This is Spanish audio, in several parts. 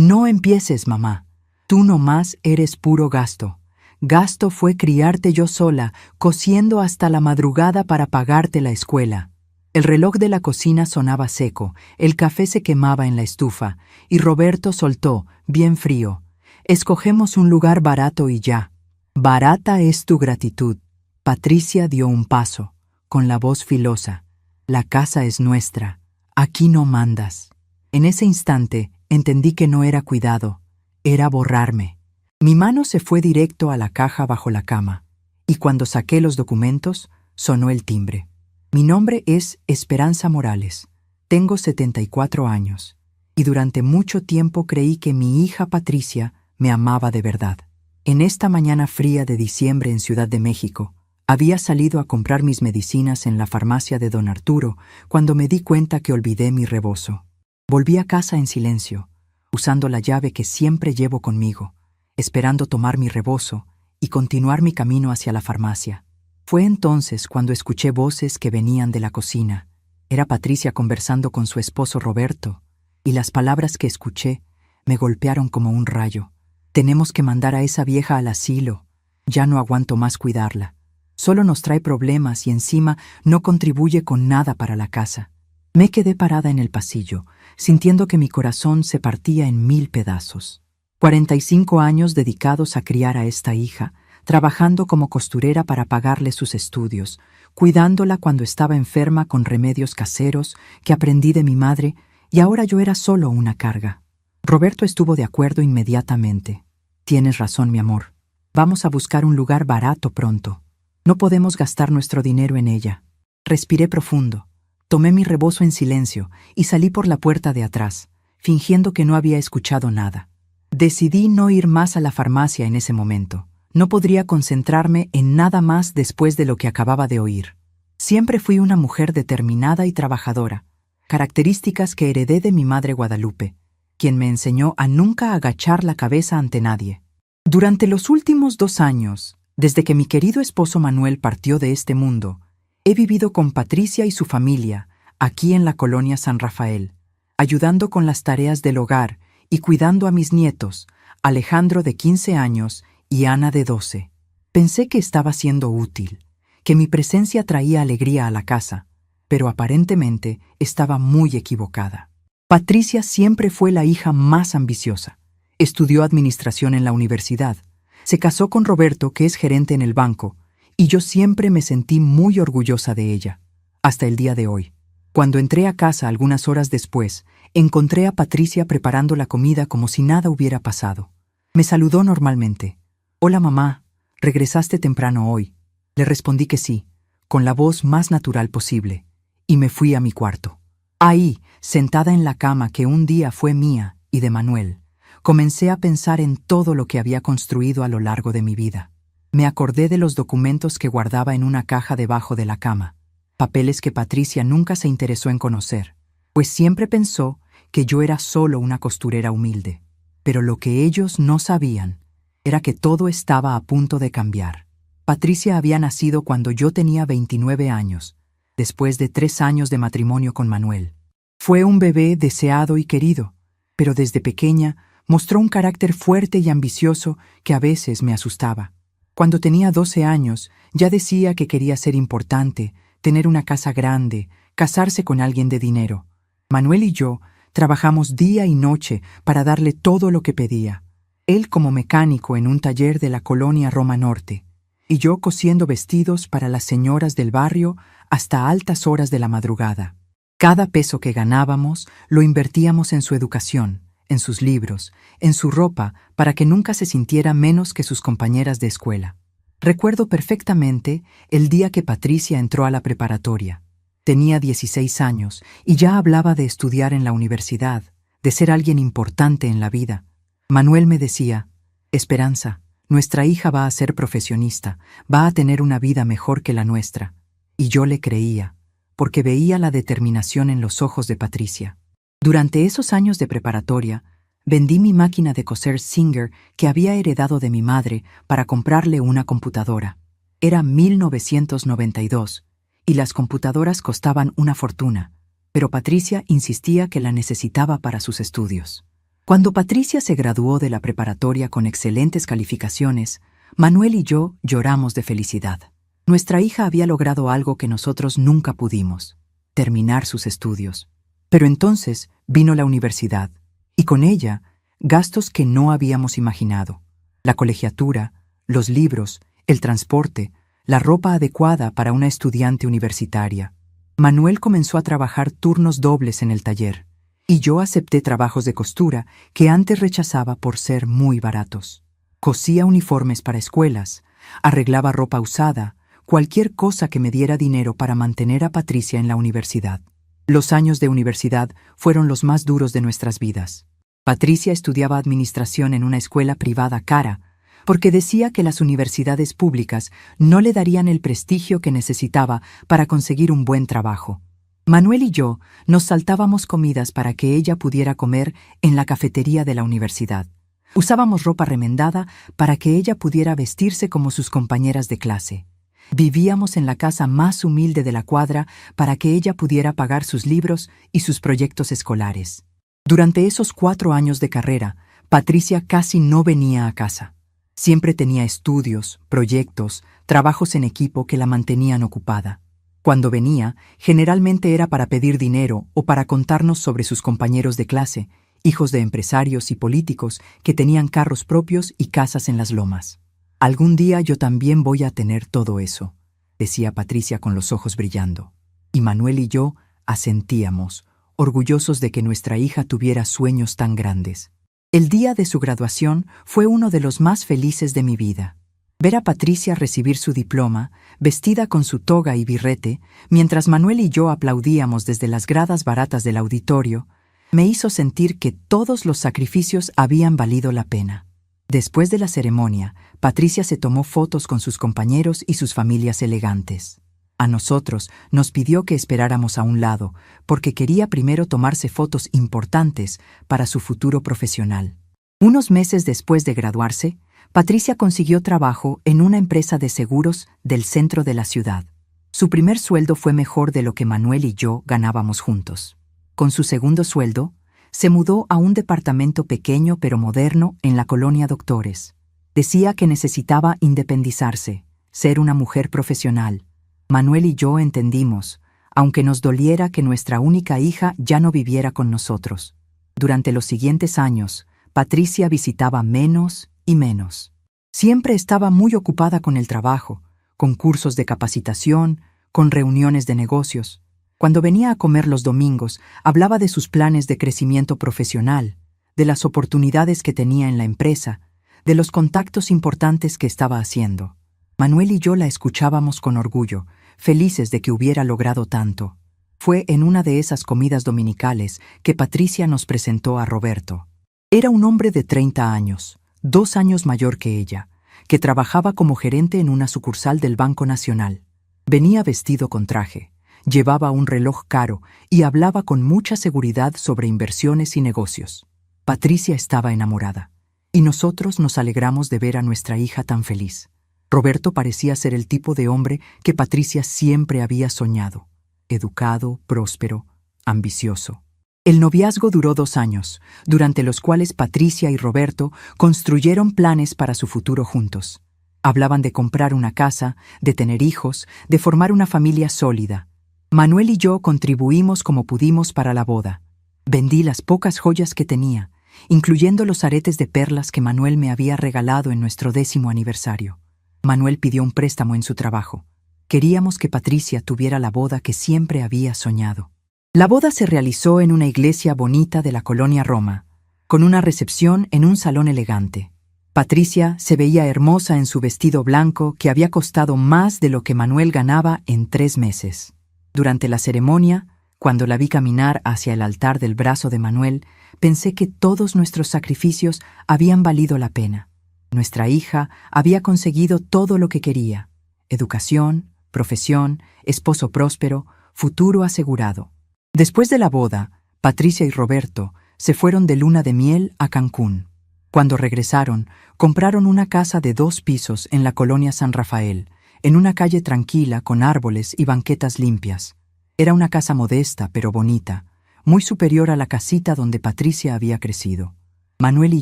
No empieces, mamá. Tú nomás eres puro gasto. Gasto fue criarte yo sola, cosiendo hasta la madrugada para pagarte la escuela. El reloj de la cocina sonaba seco, el café se quemaba en la estufa, y Roberto soltó, bien frío: escogemos un lugar barato y ya. Barata es tu gratitud. Patricia dio un paso, con la voz filosa: la casa es nuestra, aquí no mandas. En ese instante entendí que no era cuidado, era borrarme. Mi mano se fue directo a la caja bajo la cama, y cuando saqué los documentos, sonó el timbre. Mi nombre es Esperanza Morales, tengo 74 años, y durante mucho tiempo creí que mi hija Patricia me amaba de verdad. En esta mañana fría de diciembre en Ciudad de México, había salido a comprar mis medicinas en la farmacia de don Arturo cuando me di cuenta que olvidé mi rebozo. Volví a casa en silencio, usando la llave que siempre llevo conmigo, esperando tomar mi rebozo y continuar mi camino hacia la farmacia. Fue entonces cuando escuché voces que venían de la cocina. Era Patricia conversando con su esposo Roberto, y las palabras que escuché me golpearon como un rayo. Tenemos que mandar a esa vieja al asilo. Ya no aguanto más cuidarla. Solo nos trae problemas y encima no contribuye con nada para la casa. Me quedé parada en el pasillo, sintiendo que mi corazón se partía en 1000 pedazos. 45 años dedicados a criar a esta hija, trabajando como costurera para pagarle sus estudios, cuidándola cuando estaba enferma con remedios caseros que aprendí de mi madre, y ahora yo era solo una carga. Roberto estuvo de acuerdo inmediatamente. Tienes razón, mi amor. Vamos a buscar un lugar barato pronto. No podemos gastar nuestro dinero en ella. Respiré profundo. Tomé mi rebozo en silencio y salí por la puerta de atrás, fingiendo que no había escuchado nada. Decidí no ir más a la farmacia en ese momento. No podría concentrarme en nada más después de lo que acababa de oír. Siempre fui una mujer determinada y trabajadora, características que heredé de mi madre Guadalupe, quien me enseñó a nunca agachar la cabeza ante nadie. Durante los últimos 2 años, desde que mi querido esposo Manuel partió de este mundo, he vivido con Patricia y su familia, aquí en la colonia San Rafael, ayudando con las tareas del hogar y cuidando a mis nietos, Alejandro de 15 años y Ana de 12. Pensé que estaba siendo útil, que mi presencia traía alegría a la casa, pero aparentemente estaba muy equivocada. Patricia siempre fue la hija más ambiciosa. Estudió administración en la universidad, se casó con Roberto, que es gerente en el banco, y yo siempre me sentí muy orgullosa de ella, hasta el día de hoy. Cuando entré a casa algunas horas después, encontré a Patricia preparando la comida como si nada hubiera pasado. Me saludó normalmente. «Hola, mamá, ¿regresaste temprano hoy?» Le respondí que sí, con la voz más natural posible, y me fui a mi cuarto. Ahí, sentada en la cama que un día fue mía y de Manuel, comencé a pensar en todo lo que había construido a lo largo de mi vida. Me acordé de los documentos que guardaba en una caja debajo de la cama, papeles que Patricia nunca se interesó en conocer, pues siempre pensó que yo era solo una costurera humilde. Pero lo que ellos no sabían era que todo estaba a punto de cambiar. Patricia había nacido cuando yo tenía 29 años, después de 3 años de matrimonio con Manuel. Fue un bebé deseado y querido, pero desde pequeña mostró un carácter fuerte y ambicioso que a veces me asustaba. Cuando tenía 12 años, ya decía que quería ser importante, tener una casa grande, casarse con alguien de dinero. Manuel y yo trabajamos día y noche para darle todo lo que pedía. Él como mecánico en un taller de la colonia Roma Norte, y yo cosiendo vestidos para las señoras del barrio hasta altas horas de la madrugada. Cada peso que ganábamos lo invertíamos en su educación, en sus libros, en su ropa, para que nunca se sintiera menos que sus compañeras de escuela. Recuerdo perfectamente el día que Patricia entró a la preparatoria. Tenía 16 años y ya hablaba de estudiar en la universidad, de ser alguien importante en la vida. Manuel me decía: «Esperanza, nuestra hija va a ser profesionista, va a tener una vida mejor que la nuestra». Y yo le creía, porque veía la determinación en los ojos de Patricia. Durante esos años de preparatoria, vendí mi máquina de coser Singer que había heredado de mi madre para comprarle una computadora. Era 1992 y las computadoras costaban una fortuna, pero Patricia insistía que la necesitaba para sus estudios. Cuando Patricia se graduó de la preparatoria con excelentes calificaciones, Manuel y yo lloramos de felicidad. Nuestra hija había logrado algo que nosotros nunca pudimos: terminar sus estudios. Pero entonces vino la universidad, y con ella gastos que no habíamos imaginado: la colegiatura, los libros, el transporte, la ropa adecuada para una estudiante universitaria. Manuel comenzó a trabajar turnos dobles en el taller, y yo acepté trabajos de costura que antes rechazaba por ser muy baratos. Cosía uniformes para escuelas, arreglaba ropa usada, cualquier cosa que me diera dinero para mantener a Patricia en la universidad. Los años de universidad fueron los más duros de nuestras vidas. Patricia estudiaba administración en una escuela privada cara, porque decía que las universidades públicas no le darían el prestigio que necesitaba para conseguir un buen trabajo. Manuel y yo nos saltábamos comidas para que ella pudiera comer en la cafetería de la universidad. Usábamos ropa remendada para que ella pudiera vestirse como sus compañeras de clase. Vivíamos en la casa más humilde de la cuadra para que ella pudiera pagar sus libros y sus proyectos escolares. Durante esos 4 años de carrera, Patricia casi no venía a casa. Siempre tenía estudios, proyectos, trabajos en equipo que la mantenían ocupada. Cuando venía, generalmente era para pedir dinero o para contarnos sobre sus compañeros de clase, hijos de empresarios y políticos que tenían carros propios y casas en las lomas. «Algún día yo también voy a tener todo eso», decía Patricia con los ojos brillando. Y Manuel y yo asentíamos, orgullosos de que nuestra hija tuviera sueños tan grandes. El día de su graduación fue uno de los más felices de mi vida. Ver a Patricia recibir su diploma, vestida con su toga y birrete, mientras Manuel y yo aplaudíamos desde las gradas baratas del auditorio, me hizo sentir que todos los sacrificios habían valido la pena. Después de la ceremonia, Patricia se tomó fotos con sus compañeros y sus familias elegantes. A nosotros nos pidió que esperáramos a un lado, porque quería primero tomarse fotos importantes para su futuro profesional. Unos meses después de graduarse, Patricia consiguió trabajo en una empresa de seguros del centro de la ciudad. Su primer sueldo fue mejor de lo que Manuel y yo ganábamos juntos. Con su segundo sueldo, se mudó a un departamento pequeño pero moderno en la colonia Doctores. Decía que necesitaba independizarse, ser una mujer profesional. Manuel y yo entendimos, aunque nos doliera que nuestra única hija ya no viviera con nosotros. Durante los siguientes años, Patricia visitaba menos y menos. Siempre estaba muy ocupada con el trabajo, con cursos de capacitación, con reuniones de negocios. Cuando venía a comer los domingos, hablaba de sus planes de crecimiento profesional, de las oportunidades que tenía en la empresa, de los contactos importantes que estaba haciendo. Manuel y yo la escuchábamos con orgullo, felices de que hubiera logrado tanto. Fue en una de esas comidas dominicales que Patricia nos presentó a Roberto. Era un hombre de 30 años, 2 años mayor que ella, que trabajaba como gerente en una sucursal del Banco Nacional. Venía vestido con traje, llevaba un reloj caro y hablaba con mucha seguridad sobre inversiones y negocios. Patricia estaba enamorada, y nosotros nos alegramos de ver a nuestra hija tan feliz. Roberto parecía ser el tipo de hombre que Patricia siempre había soñado: educado, próspero, ambicioso. El noviazgo duró 2 años, durante los cuales Patricia y Roberto construyeron planes para su futuro juntos. Hablaban de comprar una casa, de tener hijos, de formar una familia sólida. Manuel y yo contribuimos como pudimos para la boda. Vendí las pocas joyas que tenía, incluyendo los aretes de perlas que Manuel me había regalado en nuestro 10º aniversario. Manuel pidió un préstamo en su trabajo. Queríamos que Patricia tuviera la boda que siempre había soñado. La boda se realizó en una iglesia bonita de la colonia Roma, con una recepción en un salón elegante. Patricia se veía hermosa en su vestido blanco que había costado más de lo que Manuel ganaba en 3 meses. Durante la ceremonia, cuando la vi caminar hacia el altar del brazo de Manuel, pensé que todos nuestros sacrificios habían valido la pena. Nuestra hija había conseguido todo lo que quería: educación, profesión, esposo próspero, futuro asegurado. Después de la boda, Patricia y Roberto se fueron de luna de miel a Cancún. Cuando regresaron, compraron una casa de 2 pisos en la colonia San Rafael, en una calle tranquila con árboles y banquetas limpias. Era una casa modesta pero bonita, muy superior a la casita donde Patricia había crecido. Manuel y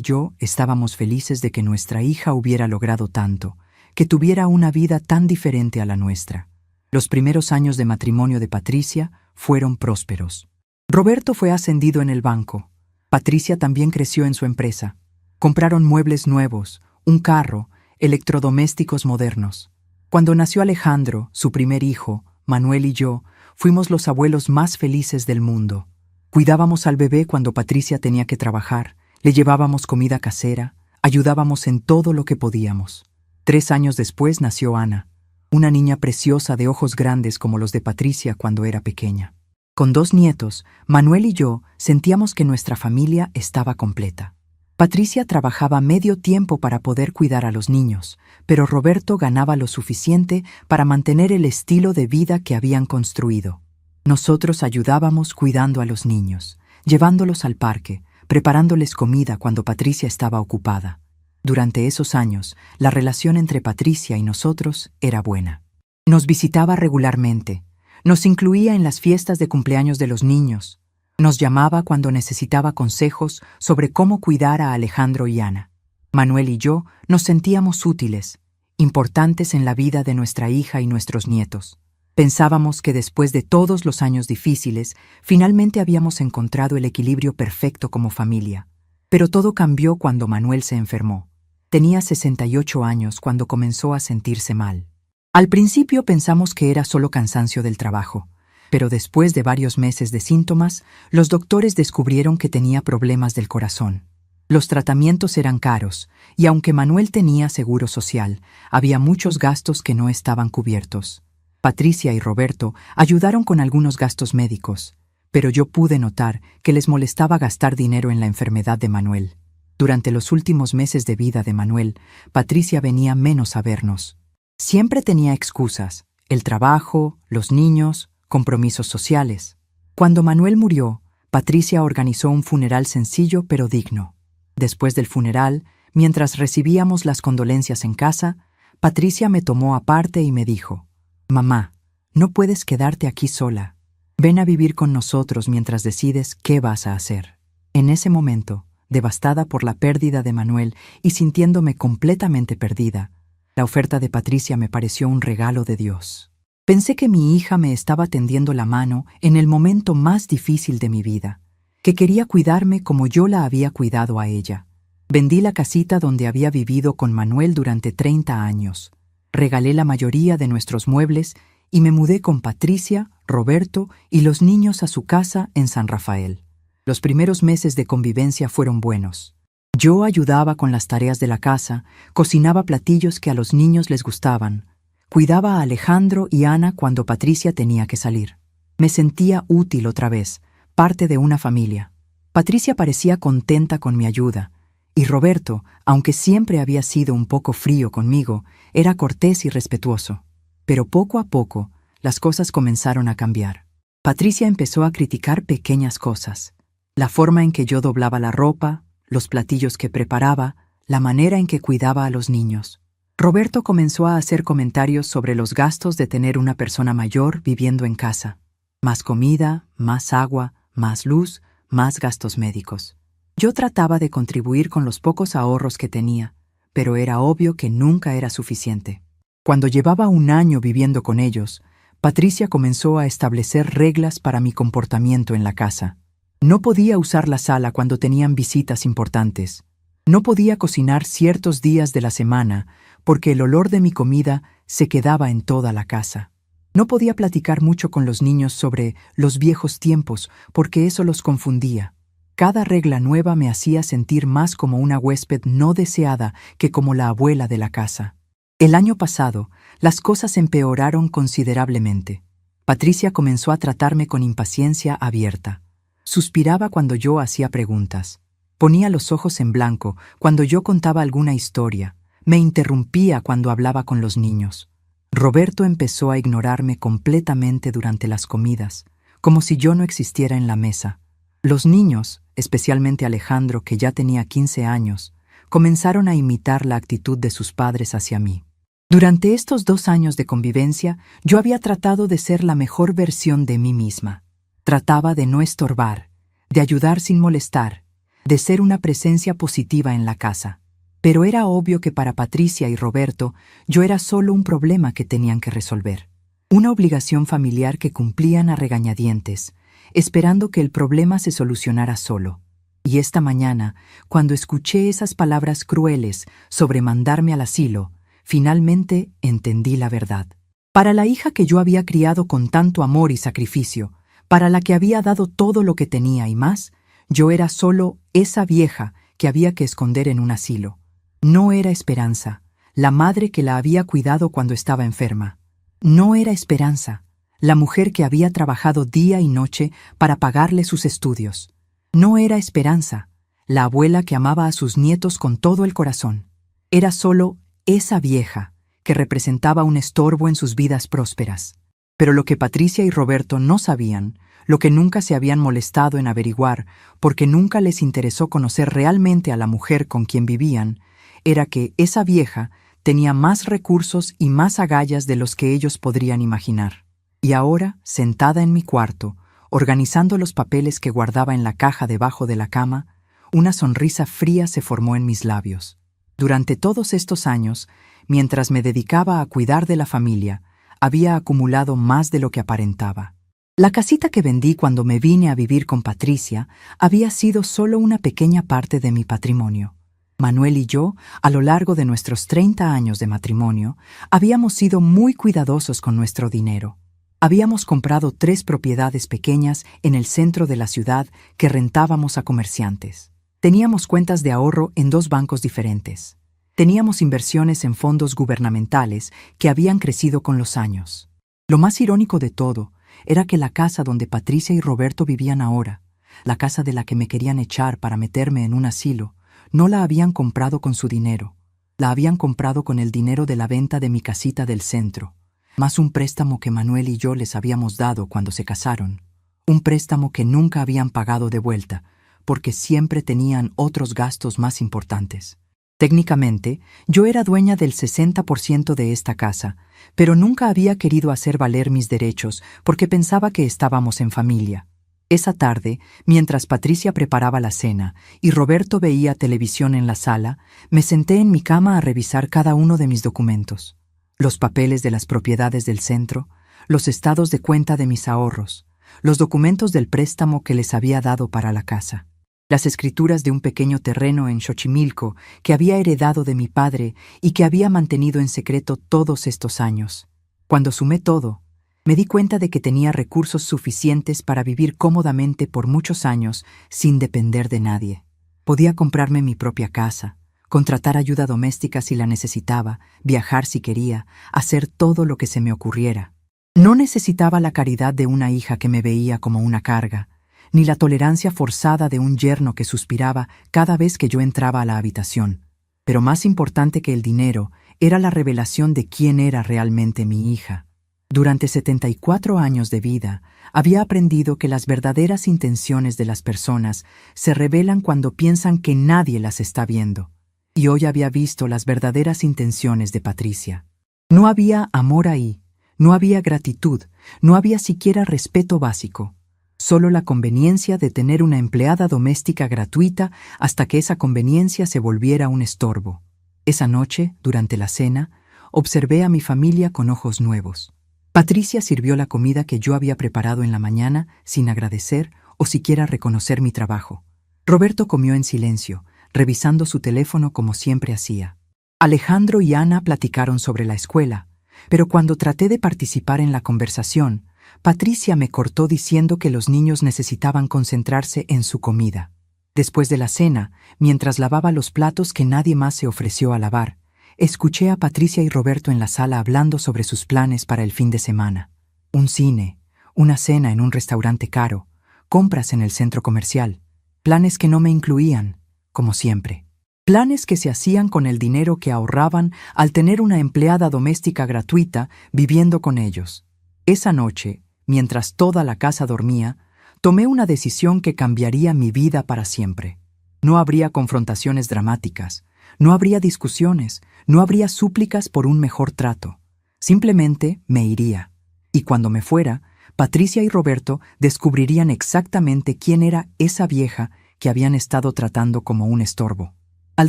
yo estábamos felices de que nuestra hija hubiera logrado tanto, que tuviera una vida tan diferente a la nuestra. Los primeros años de matrimonio de Patricia fueron prósperos. Roberto fue ascendido en el banco. Patricia también creció en su empresa. Compraron muebles nuevos, un carro, electrodomésticos modernos. Cuando nació Alejandro, su primer hijo, Manuel y yo, fuimos los abuelos más felices del mundo. Cuidábamos al bebé cuando Patricia tenía que trabajar, le llevábamos comida casera, ayudábamos en todo lo que podíamos. 3 años después nació Ana, una niña preciosa de ojos grandes como los de Patricia cuando era pequeña. Con 2 nietos, Manuel y yo sentíamos que nuestra familia estaba completa. Patricia trabajaba medio tiempo para poder cuidar a los niños, pero Roberto ganaba lo suficiente para mantener el estilo de vida que habían construido. Nosotros ayudábamos cuidando a los niños, llevándolos al parque, preparándoles comida cuando Patricia estaba ocupada. Durante esos años, la relación entre Patricia y nosotros era buena. Nos visitaba regularmente, nos incluía en las fiestas de cumpleaños de los niños, nos llamaba cuando necesitaba consejos sobre cómo cuidar a Alejandro y Ana. Manuel y yo nos sentíamos útiles, importantes en la vida de nuestra hija y nuestros nietos. Pensábamos que después de todos los años difíciles, finalmente habíamos encontrado el equilibrio perfecto como familia. Pero todo cambió cuando Manuel se enfermó. Tenía 68 años cuando comenzó a sentirse mal. Al principio pensamos que era solo cansancio del trabajo, pero después de varios meses de síntomas, los doctores descubrieron que tenía problemas del corazón. Los tratamientos eran caros, y aunque Manuel tenía seguro social, había muchos gastos que no estaban cubiertos. Patricia y Roberto ayudaron con algunos gastos médicos, pero yo pude notar que les molestaba gastar dinero en la enfermedad de Manuel. Durante los últimos meses de vida de Manuel, Patricia venía menos a vernos. Siempre tenía excusas: el trabajo, los niños, compromisos sociales. Cuando Manuel murió, Patricia organizó un funeral sencillo pero digno. Después del funeral, mientras recibíamos las condolencias en casa, Patricia me tomó aparte y me dijo: «Mamá, no puedes quedarte aquí sola. Ven a vivir con nosotros mientras decides qué vas a hacer». En ese momento, devastada por la pérdida de Manuel y sintiéndome completamente perdida, la oferta de Patricia me pareció un regalo de Dios. Pensé que mi hija me estaba tendiendo la mano en el momento más difícil de mi vida, que quería cuidarme como yo la había cuidado a ella. Vendí la casita donde había vivido con Manuel durante 30 años. Regalé la mayoría de nuestros muebles y me mudé con Patricia, Roberto y los niños a su casa en San Rafael. Los primeros meses de convivencia fueron buenos. Yo ayudaba con las tareas de la casa, cocinaba platillos que a los niños les gustaban, cuidaba a Alejandro y Ana cuando Patricia tenía que salir. Me sentía útil otra vez, parte de una familia. Patricia parecía contenta con mi ayuda, y Roberto, aunque siempre había sido un poco frío conmigo, era cortés y respetuoso. Pero poco a poco, las cosas comenzaron a cambiar. Patricia empezó a criticar pequeñas cosas: la forma en que yo doblaba la ropa, los platillos que preparaba, la manera en que cuidaba a los niños. Roberto comenzó a hacer comentarios sobre los gastos de tener una persona mayor viviendo en casa. Más comida, más agua, más luz, más gastos médicos. Yo trataba de contribuir con los pocos ahorros que tenía, pero era obvio que nunca era suficiente. Cuando llevaba 1 año viviendo con ellos, Patricia comenzó a establecer reglas para mi comportamiento en la casa. No podía usar la sala cuando tenían visitas importantes. No podía cocinar ciertos días de la semana porque el olor de mi comida se quedaba en toda la casa. No podía platicar mucho con los niños sobre los viejos tiempos porque eso los confundía. Cada regla nueva me hacía sentir más como una huésped no deseada que como la abuela de la casa. El año pasado, las cosas empeoraron considerablemente. Patricia comenzó a tratarme con impaciencia abierta. Suspiraba cuando yo hacía preguntas. Ponía los ojos en blanco cuando yo contaba alguna historia. Me interrumpía cuando hablaba con los niños. Roberto empezó a ignorarme completamente durante las comidas, como si yo no existiera en la mesa. Los niños, especialmente Alejandro, que ya tenía 15 años, comenzaron a imitar la actitud de sus padres hacia mí. Durante estos 2 años de convivencia, yo había tratado de ser la mejor versión de mí misma. Trataba de no estorbar, de ayudar sin molestar, de ser una presencia positiva en la casa. Pero era obvio que para Patricia y Roberto yo era solo un problema que tenían que resolver. Una obligación familiar que cumplían a regañadientes, esperando que el problema se solucionara solo. Y esta mañana, cuando escuché esas palabras crueles sobre mandarme al asilo, finalmente entendí la verdad. Para la hija que yo había criado con tanto amor y sacrificio, para la que había dado todo lo que tenía y más, yo era solo esa vieja que había que esconder en un asilo. No era Esperanza, la madre que la había cuidado cuando estaba enferma. No era Esperanza, la mujer que había trabajado día y noche para pagarle sus estudios. No era Esperanza, la abuela que amaba a sus nietos con todo el corazón. Era solo esa vieja que representaba un estorbo en sus vidas prósperas. Pero lo que Patricia y Roberto no sabían, lo que nunca se habían molestado en averiguar, porque nunca les interesó conocer realmente a la mujer con quien vivían, era que esa vieja tenía más recursos y más agallas de los que ellos podrían imaginar. Y ahora, sentada en mi cuarto, organizando los papeles que guardaba en la caja debajo de la cama, una sonrisa fría se formó en mis labios. Durante todos estos años, mientras me dedicaba a cuidar de la familia, había acumulado más de lo que aparentaba. La casita que vendí cuando me vine a vivir con Patricia había sido solo una pequeña parte de mi patrimonio. Manuel y yo, a lo largo de nuestros 30 años de matrimonio, habíamos sido muy cuidadosos con nuestro dinero. Habíamos comprado 3 propiedades pequeñas en el centro de la ciudad que rentábamos a comerciantes. Teníamos cuentas de ahorro en 2 bancos diferentes. Teníamos inversiones en fondos gubernamentales que habían crecido con los años. Lo más irónico de todo era que la casa donde Patricia y Roberto vivían ahora, la casa de la que me querían echar para meterme en un asilo, no la habían comprado con su dinero. La habían comprado con el dinero de la venta de mi casita del centro, más un préstamo que Manuel y yo les habíamos dado cuando se casaron. Un préstamo que nunca habían pagado de vuelta, porque siempre tenían otros gastos más importantes. Técnicamente, yo era dueña del 60% de esta casa, pero nunca había querido hacer valer mis derechos porque pensaba que estábamos en familia. Esa tarde, mientras Patricia preparaba la cena y Roberto veía televisión en la sala, me senté en mi cama a revisar cada uno de mis documentos. Los papeles de las propiedades del centro, los estados de cuenta de mis ahorros, los documentos del préstamo que les había dado para la casa, las escrituras de un pequeño terreno en Xochimilco que había heredado de mi padre y que había mantenido en secreto todos estos años. Cuando sumé todo, me di cuenta de que tenía recursos suficientes para vivir cómodamente por muchos años sin depender de nadie. Podía comprarme mi propia casa, contratar ayuda doméstica si la necesitaba, viajar si quería, hacer todo lo que se me ocurriera. No necesitaba la caridad de una hija que me veía como una carga, ni la tolerancia forzada de un yerno que suspiraba cada vez que yo entraba a la habitación. Pero más importante que el dinero era la revelación de quién era realmente mi hija. Durante 74 años de vida, había aprendido que las verdaderas intenciones de las personas se revelan cuando piensan que nadie las está viendo. Y hoy había visto las verdaderas intenciones de Patricia. No había amor ahí, no había gratitud, no había siquiera respeto básico. Solo la conveniencia de tener una empleada doméstica gratuita hasta que esa conveniencia se volviera un estorbo. Esa noche, durante la cena, observé a mi familia con ojos nuevos. Patricia sirvió la comida que yo había preparado en la mañana sin agradecer o siquiera reconocer mi trabajo. Roberto comió en silencio, revisando su teléfono como siempre hacía. Alejandro y Ana platicaron sobre la escuela, pero cuando traté de participar en la conversación, Patricia me cortó diciendo que los niños necesitaban concentrarse en su comida. Después de la cena, mientras lavaba los platos que nadie más se ofreció a lavar, escuché a Patricia y Roberto en la sala hablando sobre sus planes para el fin de semana. Un cine, una cena en un restaurante caro, compras en el centro comercial, planes que no me incluían, como siempre. Planes que se hacían con el dinero que ahorraban al tener una empleada doméstica gratuita viviendo con ellos. Esa noche, mientras toda la casa dormía, tomé una decisión que cambiaría mi vida para siempre. No habría confrontaciones dramáticas, no habría discusiones, no habría súplicas por un mejor trato. Simplemente me iría. Y cuando me fuera, Patricia y Roberto descubrirían exactamente quién era esa vieja que habían estado tratando como un estorbo. Al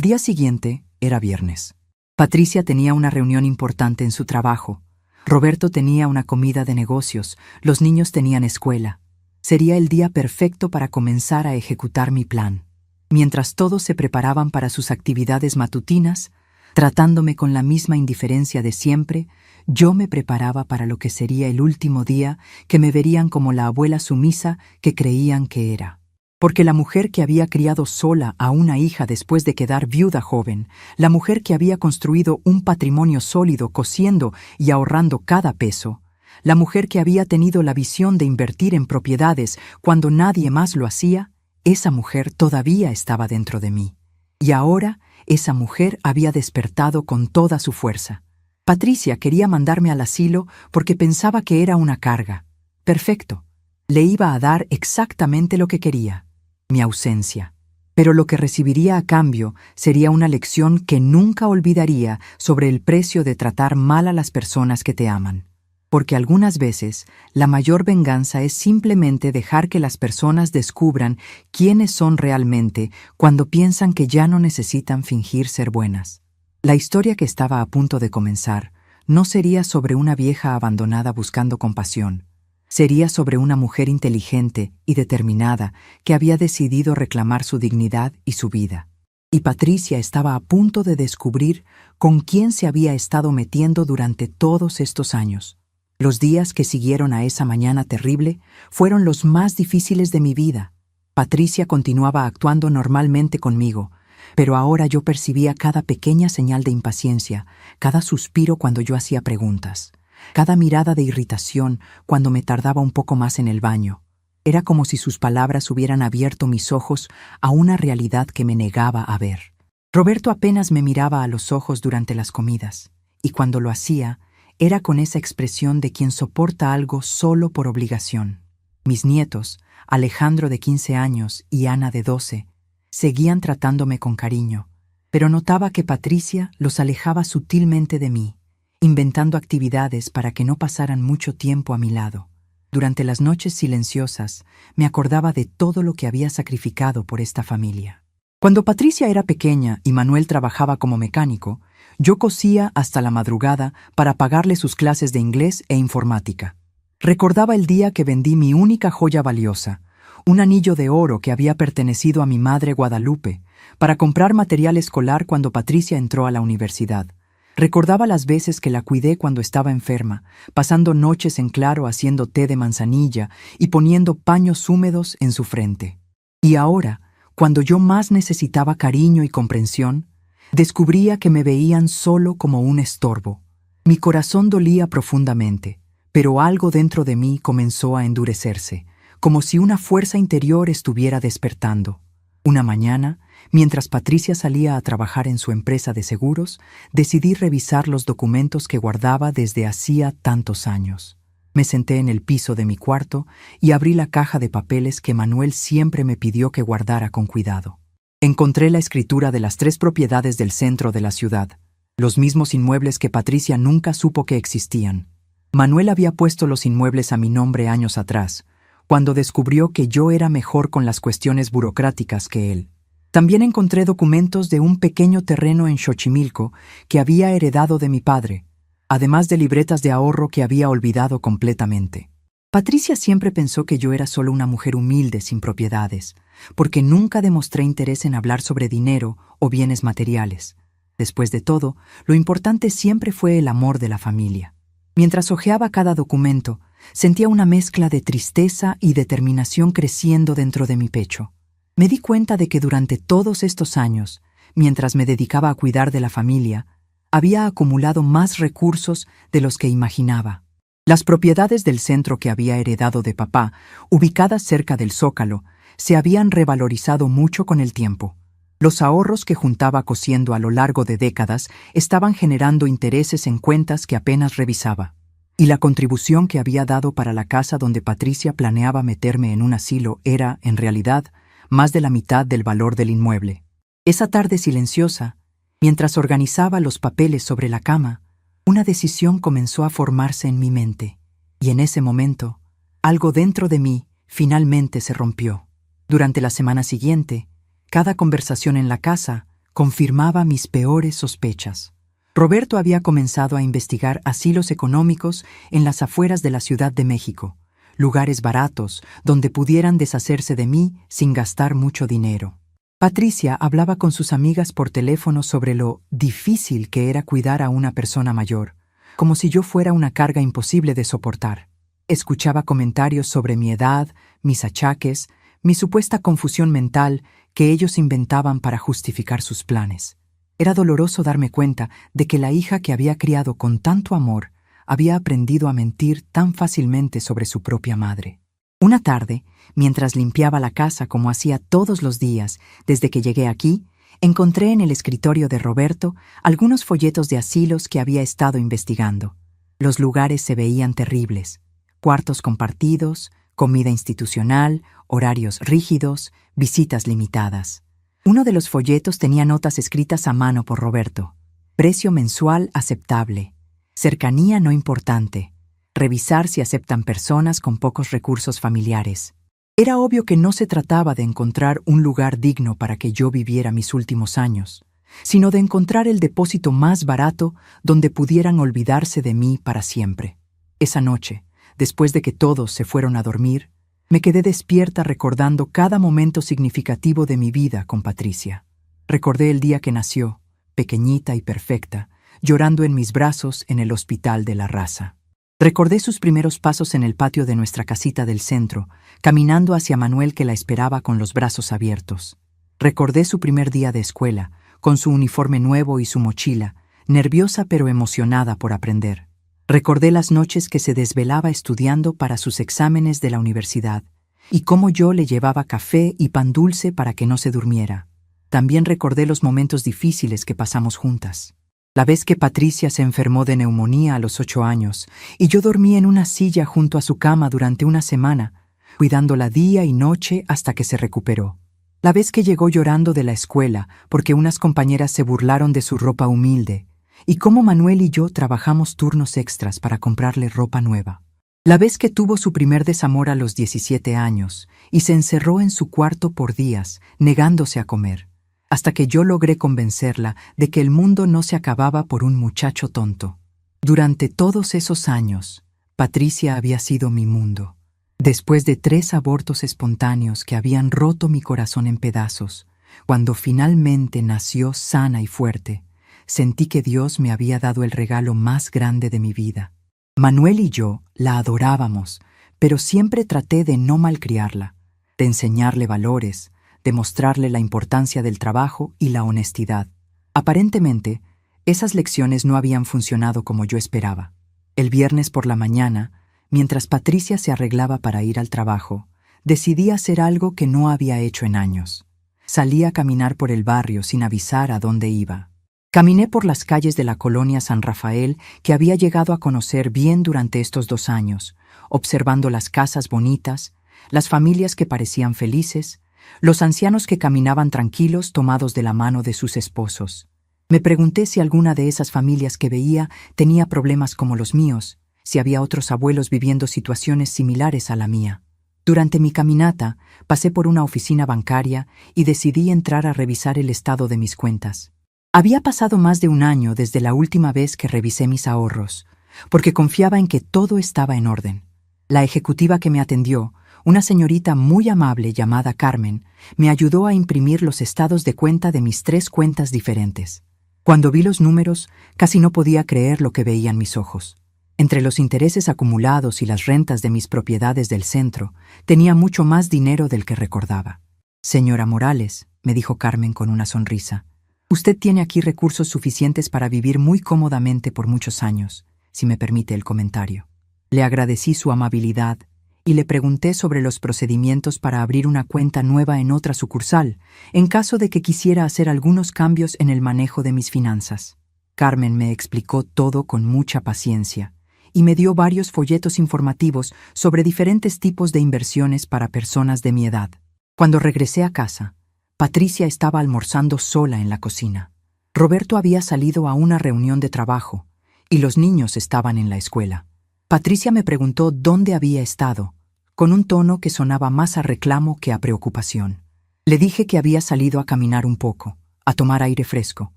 día siguiente, era viernes. Patricia tenía una reunión importante en su trabajo. Roberto tenía una comida de negocios, los niños tenían escuela. Sería el día perfecto para comenzar a ejecutar mi plan. Mientras todos se preparaban para sus actividades matutinas, tratándome con la misma indiferencia de siempre, yo me preparaba para lo que sería el último día que me verían como la abuela sumisa que creían que era. Porque la mujer que había criado sola a una hija después de quedar viuda joven, la mujer que había construido un patrimonio sólido cosiendo y ahorrando cada peso, la mujer que había tenido la visión de invertir en propiedades cuando nadie más lo hacía, esa mujer todavía estaba dentro de mí. Y ahora esa mujer había despertado con toda su fuerza. Patricia quería mandarme al asilo porque pensaba que era una carga. Perfecto. Le iba a dar exactamente lo que quería: mi ausencia. Pero lo que recibiría a cambio sería una lección que nunca olvidaría sobre el precio de tratar mal a las personas que te aman. Porque algunas veces la mayor venganza es simplemente dejar que las personas descubran quiénes son realmente cuando piensan que ya no necesitan fingir ser buenas. La historia que estaba a punto de comenzar no sería sobre una vieja abandonada buscando compasión. Sería sobre una mujer inteligente y determinada que había decidido reclamar su dignidad y su vida. Y Patricia estaba a punto de descubrir con quién se había estado metiendo durante todos estos años. Los días que siguieron a esa mañana terrible fueron los más difíciles de mi vida. Patricia continuaba actuando normalmente conmigo, pero ahora yo percibía cada pequeña señal de impaciencia, cada suspiro cuando yo hacía preguntas, cada mirada de irritación cuando me tardaba un poco más en el baño. Era como si sus palabras hubieran abierto mis ojos a una realidad que me negaba a ver. Roberto apenas me miraba a los ojos durante las comidas, y cuando lo hacía, era con esa expresión de quien soporta algo solo por obligación. Mis nietos, Alejandro de 15 años y Ana de 12, seguían tratándome con cariño, pero notaba que Patricia los alejaba sutilmente de mí, inventando actividades para que no pasaran mucho tiempo a mi lado. Durante las noches silenciosas, me acordaba de todo lo que había sacrificado por esta familia. Cuando Patricia era pequeña y Manuel trabajaba como mecánico, yo cosía hasta la madrugada para pagarle sus clases de inglés e informática. Recordaba el día que vendí mi única joya valiosa, un anillo de oro que había pertenecido a mi madre Guadalupe, para comprar material escolar cuando Patricia entró a la universidad. Recordaba las veces que la cuidé cuando estaba enferma, pasando noches en claro haciendo té de manzanilla y poniendo paños húmedos en su frente. Y ahora, cuando yo más necesitaba cariño y comprensión, descubría que me veían solo como un estorbo. Mi corazón dolía profundamente, pero algo dentro de mí comenzó a endurecerse, como si una fuerza interior estuviera despertando. Una mañana, mientras Patricia salía a trabajar en su empresa de seguros, decidí revisar los documentos que guardaba desde hacía tantos años. Me senté en el piso de mi cuarto y abrí la caja de papeles que Manuel siempre me pidió que guardara con cuidado. Encontré la escritura de las 3 propiedades del centro de la ciudad, los mismos inmuebles que Patricia nunca supo que existían. Manuel había puesto los inmuebles a mi nombre años atrás, cuando descubrió que yo era mejor con las cuestiones burocráticas que él. También encontré documentos de un pequeño terreno en Xochimilco que había heredado de mi padre, además de libretas de ahorro que había olvidado completamente. Patricia siempre pensó que yo era solo una mujer humilde sin propiedades, porque nunca demostré interés en hablar sobre dinero o bienes materiales. Después de todo, lo importante siempre fue el amor de la familia. Mientras hojeaba cada documento, sentía una mezcla de tristeza y determinación creciendo dentro de mi pecho. Me di cuenta de que durante todos estos años, mientras me dedicaba a cuidar de la familia, había acumulado más recursos de los que imaginaba. Las propiedades del centro que había heredado de papá, ubicadas cerca del Zócalo, se habían revalorizado mucho con el tiempo. Los ahorros que juntaba cosiendo a lo largo de décadas estaban generando intereses en cuentas que apenas revisaba. Y la contribución que había dado para la casa donde Patricia planeaba meterme en un asilo era, en realidad, más de la mitad del valor del inmueble. Esa tarde silenciosa, mientras organizaba los papeles sobre la cama, una decisión comenzó a formarse en mi mente, y en ese momento, algo dentro de mí finalmente se rompió. Durante la semana siguiente, cada conversación en la casa confirmaba mis peores sospechas. Roberto había comenzado a investigar asilos económicos en las afueras de la Ciudad de México, lugares baratos donde pudieran deshacerse de mí sin gastar mucho dinero. Patricia hablaba con sus amigas por teléfono sobre lo difícil que era cuidar a una persona mayor, como si yo fuera una carga imposible de soportar. Escuchaba comentarios sobre mi edad, mis achaques, mi supuesta confusión mental que ellos inventaban para justificar sus planes. Era doloroso darme cuenta de que la hija que había criado con tanto amor había aprendido a mentir tan fácilmente sobre su propia madre. Una tarde, mientras limpiaba la casa como hacía todos los días desde que llegué aquí, encontré en el escritorio de Roberto algunos folletos de asilos que había estado investigando. Los lugares se veían terribles: cuartos compartidos, comida institucional, horarios rígidos, visitas limitadas. Uno de los folletos tenía notas escritas a mano por Roberto. Precio mensual aceptable. Cercanía no importante. Revisar si aceptan personas con pocos recursos familiares. Era obvio que no se trataba de encontrar un lugar digno para que yo viviera mis últimos años, sino de encontrar el depósito más barato donde pudieran olvidarse de mí para siempre. Esa noche, después de que todos se fueron a dormir, me quedé despierta recordando cada momento significativo de mi vida con Patricia. Recordé el día que nació, pequeñita y perfecta, llorando en mis brazos en el Hospital de la Raza. Recordé sus primeros pasos en el patio de nuestra casita del centro, caminando hacia Manuel que la esperaba con los brazos abiertos. Recordé su primer día de escuela, con su uniforme nuevo y su mochila, nerviosa pero emocionada por aprender. Recordé las noches que se desvelaba estudiando para sus exámenes de la universidad, y cómo yo le llevaba café y pan dulce para que no se durmiera. También recordé los momentos difíciles que pasamos juntas. La vez que Patricia se enfermó de neumonía a los 8 años y yo dormí en una silla junto a su cama durante una semana, cuidándola día y noche hasta que se recuperó. La vez que llegó llorando de la escuela porque unas compañeras se burlaron de su ropa humilde, y cómo Manuel y yo trabajamos turnos extras para comprarle ropa nueva. La vez que tuvo su primer desamor a los 17 años y se encerró en su cuarto por días, negándose a comer, hasta que yo logré convencerla de que el mundo no se acababa por un muchacho tonto. Durante todos esos años, Patricia había sido mi mundo. Después de 3 abortos espontáneos que habían roto mi corazón en pedazos, cuando finalmente nació sana y fuerte, sentí que Dios me había dado el regalo más grande de mi vida. Manuel y yo la adorábamos, pero siempre traté de no malcriarla, de enseñarle valores, de mostrarle la importancia del trabajo y la honestidad. Aparentemente, esas lecciones no habían funcionado como yo esperaba. El viernes por la mañana, mientras Patricia se arreglaba para ir al trabajo, decidí hacer algo que no había hecho en años. Salí a caminar por el barrio sin avisar a dónde iba. Caminé por las calles de la colonia San Rafael que había llegado a conocer bien durante estos 2 años, observando las casas bonitas, las familias que parecían felices, los ancianos que caminaban tranquilos tomados de la mano de sus esposos. Me pregunté si alguna de esas familias que veía tenía problemas como los míos, si había otros abuelos viviendo situaciones similares a la mía. Durante mi caminata, pasé por una oficina bancaria y decidí entrar a revisar el estado de mis cuentas. Había pasado más de 1 año desde la última vez que revisé mis ahorros, porque confiaba en que todo estaba en orden. La ejecutiva que me atendió, una señorita muy amable llamada Carmen, me ayudó a imprimir los estados de cuenta de mis 3 cuentas diferentes. Cuando vi los números, casi no podía creer lo que veían mis ojos. Entre los intereses acumulados y las rentas de mis propiedades del centro, tenía mucho más dinero del que recordaba. «Señora Morales», me dijo Carmen con una sonrisa, «usted tiene aquí recursos suficientes para vivir muy cómodamente por muchos años, si me permite el comentario». Le agradecí su amabilidad y le pregunté sobre los procedimientos para abrir una cuenta nueva en otra sucursal, en caso de que quisiera hacer algunos cambios en el manejo de mis finanzas. Carmen me explicó todo con mucha paciencia y me dio varios folletos informativos sobre diferentes tipos de inversiones para personas de mi edad. Cuando regresé a casa, Patricia estaba almorzando sola en la cocina. Roberto había salido a una reunión de trabajo y los niños estaban en la escuela. Patricia me preguntó dónde había estado, con un tono que sonaba más a reclamo que a preocupación. Le dije que había salido a caminar un poco, a tomar aire fresco.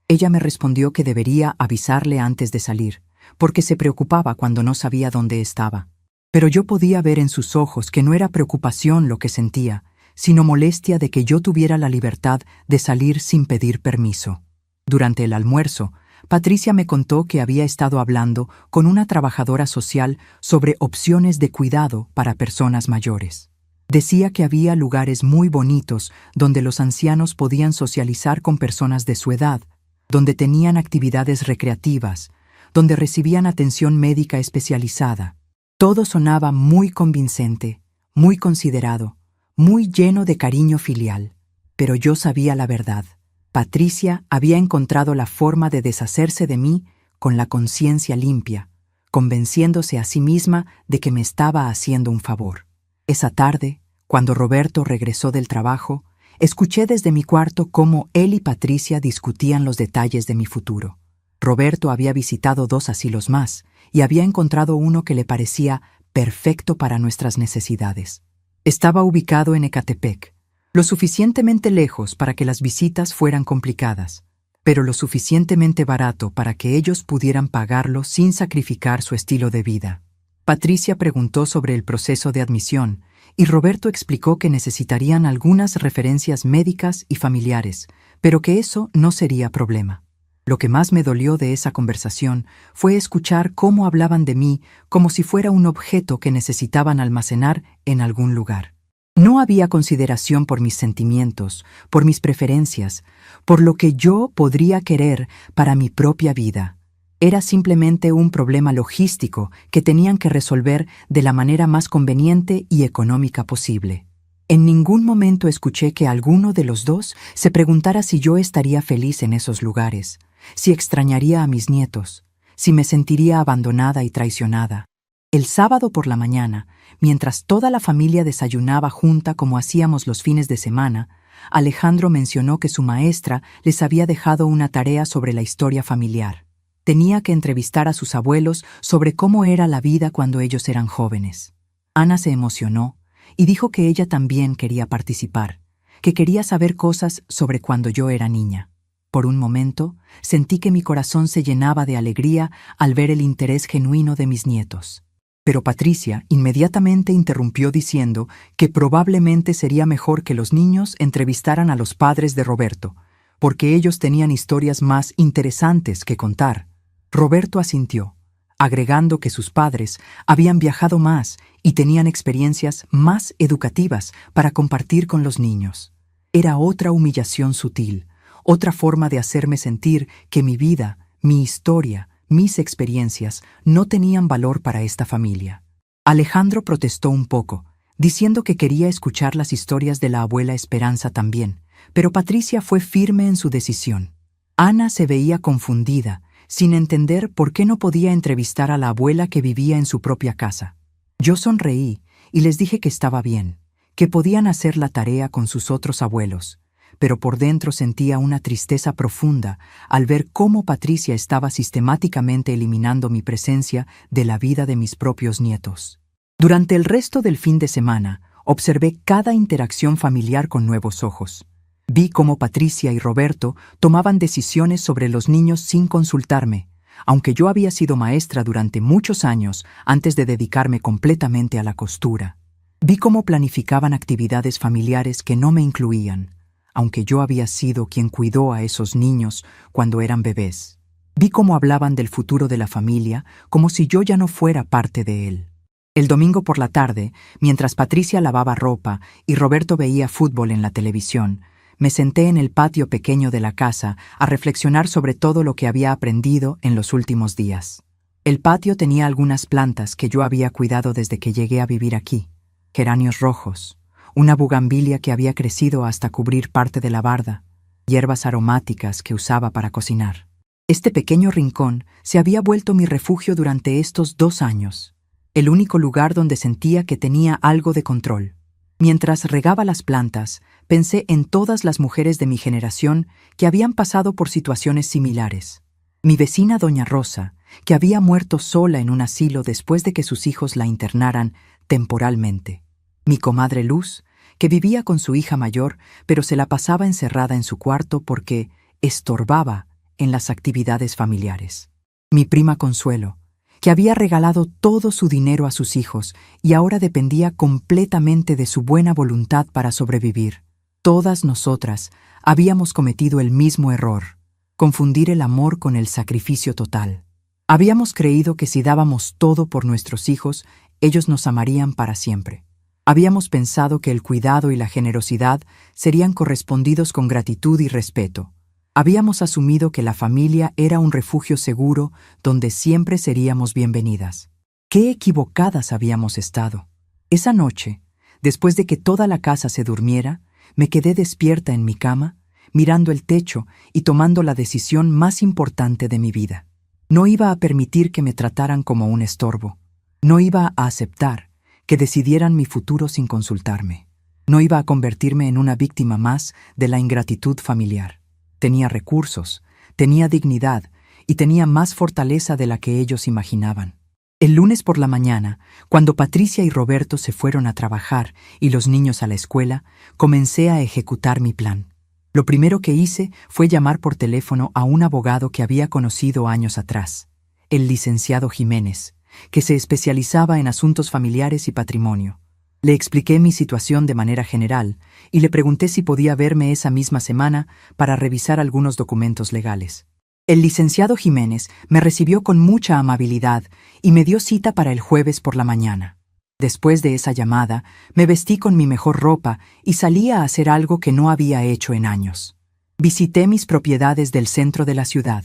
Ella me respondió que debería avisarle antes de salir, porque se preocupaba cuando no sabía dónde estaba. Pero yo podía ver en sus ojos que no era preocupación lo que sentía, sino molestia de que yo tuviera la libertad de salir sin pedir permiso. Durante el almuerzo, Patricia me contó que había estado hablando con una trabajadora social sobre opciones de cuidado para personas mayores. Decía que había lugares muy bonitos donde los ancianos podían socializar con personas de su edad, donde tenían actividades recreativas, donde recibían atención médica especializada. Todo sonaba muy convincente, muy considerado, muy lleno de cariño filial. Pero yo sabía la verdad. Patricia había encontrado la forma de deshacerse de mí con la conciencia limpia, convenciéndose a sí misma de que me estaba haciendo un favor. Esa tarde, cuando Roberto regresó del trabajo, escuché desde mi cuarto cómo él y Patricia discutían los detalles de mi futuro. Roberto había visitado 2 asilos más y había encontrado uno que le parecía perfecto para nuestras necesidades. Estaba ubicado en Ecatepec, lo suficientemente lejos para que las visitas fueran complicadas, pero lo suficientemente barato para que ellos pudieran pagarlo sin sacrificar su estilo de vida. Patricia preguntó sobre el proceso de admisión y Roberto explicó que necesitarían algunas referencias médicas y familiares, pero que eso no sería problema. Lo que más me dolió de esa conversación fue escuchar cómo hablaban de mí como si fuera un objeto que necesitaban almacenar en algún lugar. No había consideración por mis sentimientos, por mis preferencias, por lo que yo podría querer para mi propia vida. Era simplemente un problema logístico que tenían que resolver de la manera más conveniente y económica posible. En ningún momento escuché que alguno de los dos se preguntara si yo estaría feliz en esos lugares, si extrañaría a mis nietos, si me sentiría abandonada y traicionada. El sábado por la mañana, mientras toda la familia desayunaba junta como hacíamos los fines de semana, Alejandro mencionó que su maestra les había dejado una tarea sobre la historia familiar. Tenía que entrevistar a sus abuelos sobre cómo era la vida cuando ellos eran jóvenes. Ana se emocionó y dijo que ella también quería participar, que quería saber cosas sobre cuando yo era niña. Por un momento, sentí que mi corazón se llenaba de alegría al ver el interés genuino de mis nietos. Pero Patricia inmediatamente interrumpió diciendo que probablemente sería mejor que los niños entrevistaran a los padres de Roberto, porque ellos tenían historias más interesantes que contar. Roberto asintió, agregando que sus padres habían viajado más y tenían experiencias más educativas para compartir con los niños. Era otra humillación sutil, otra forma de hacerme sentir que mi vida, mi historia, mis experiencias no tenían valor para esta familia. Alejandro protestó un poco, diciendo que quería escuchar las historias de la abuela Esperanza también, pero Patricia fue firme en su decisión. Ana se veía confundida, sin entender por qué no podía entrevistar a la abuela que vivía en su propia casa. Yo sonreí y les dije que estaba bien, que podían hacer la tarea con sus otros abuelos, pero por dentro sentía una tristeza profunda al ver cómo Patricia estaba sistemáticamente eliminando mi presencia de la vida de mis propios nietos. Durante el resto del fin de semana, observé cada interacción familiar con nuevos ojos. Vi cómo Patricia y Roberto tomaban decisiones sobre los niños sin consultarme, aunque yo había sido maestra durante muchos años antes de dedicarme completamente a la costura. Vi cómo planificaban actividades familiares que no me incluían, aunque yo había sido quien cuidó a esos niños cuando eran bebés. Vi cómo hablaban del futuro de la familia como si yo ya no fuera parte de él. El domingo por la tarde, mientras Patricia lavaba ropa y Roberto veía fútbol en la televisión, me senté en el patio pequeño de la casa a reflexionar sobre todo lo que había aprendido en los últimos días. El patio tenía algunas plantas que yo había cuidado desde que llegué a vivir aquí. Geranios rojos, una bugambilia que había crecido hasta cubrir parte de la barda, hierbas aromáticas que usaba para cocinar. Este pequeño rincón se había vuelto mi refugio durante estos 2 años, el único lugar donde sentía que tenía algo de control. Mientras regaba las plantas, pensé en todas las mujeres de mi generación que habían pasado por situaciones similares. Mi vecina Doña Rosa que había muerto sola en un asilo después de que sus hijos la internaran temporalmente. Mi comadre Luz, que vivía con su hija mayor, pero se la pasaba encerrada en su cuarto porque estorbaba en las actividades familiares. Mi prima Consuelo, que había regalado todo su dinero a sus hijos y ahora dependía completamente de su buena voluntad para sobrevivir. Todas nosotras habíamos cometido el mismo error: confundir el amor con el sacrificio total. Habíamos creído que si dábamos todo por nuestros hijos, ellos nos amarían para siempre. Habíamos pensado que el cuidado y la generosidad serían correspondidos con gratitud y respeto. Habíamos asumido que la familia era un refugio seguro donde siempre seríamos bienvenidas. ¡Qué equivocadas habíamos estado! Esa noche, después de que toda la casa se durmiera, me quedé despierta en mi cama, mirando el techo y tomando la decisión más importante de mi vida. No iba a permitir que me trataran como un estorbo. No iba a aceptar que decidieran mi futuro sin consultarme. No iba a convertirme en una víctima más de la ingratitud familiar. Tenía recursos, tenía dignidad y tenía más fortaleza de la que ellos imaginaban. El lunes por la mañana, cuando Patricia y Roberto se fueron a trabajar y los niños a la escuela, comencé a ejecutar mi plan. Lo primero que hice fue llamar por teléfono a un abogado que había conocido años atrás, el licenciado Jiménez, que se especializaba en asuntos familiares y patrimonio. Le expliqué mi situación de manera general y le pregunté si podía verme esa misma semana para revisar algunos documentos legales. El licenciado Jiménez me recibió con mucha amabilidad y me dio cita para el jueves por la mañana. Después de esa llamada, me vestí con mi mejor ropa y salí a hacer algo que no había hecho en años. Visité mis propiedades del centro de la ciudad.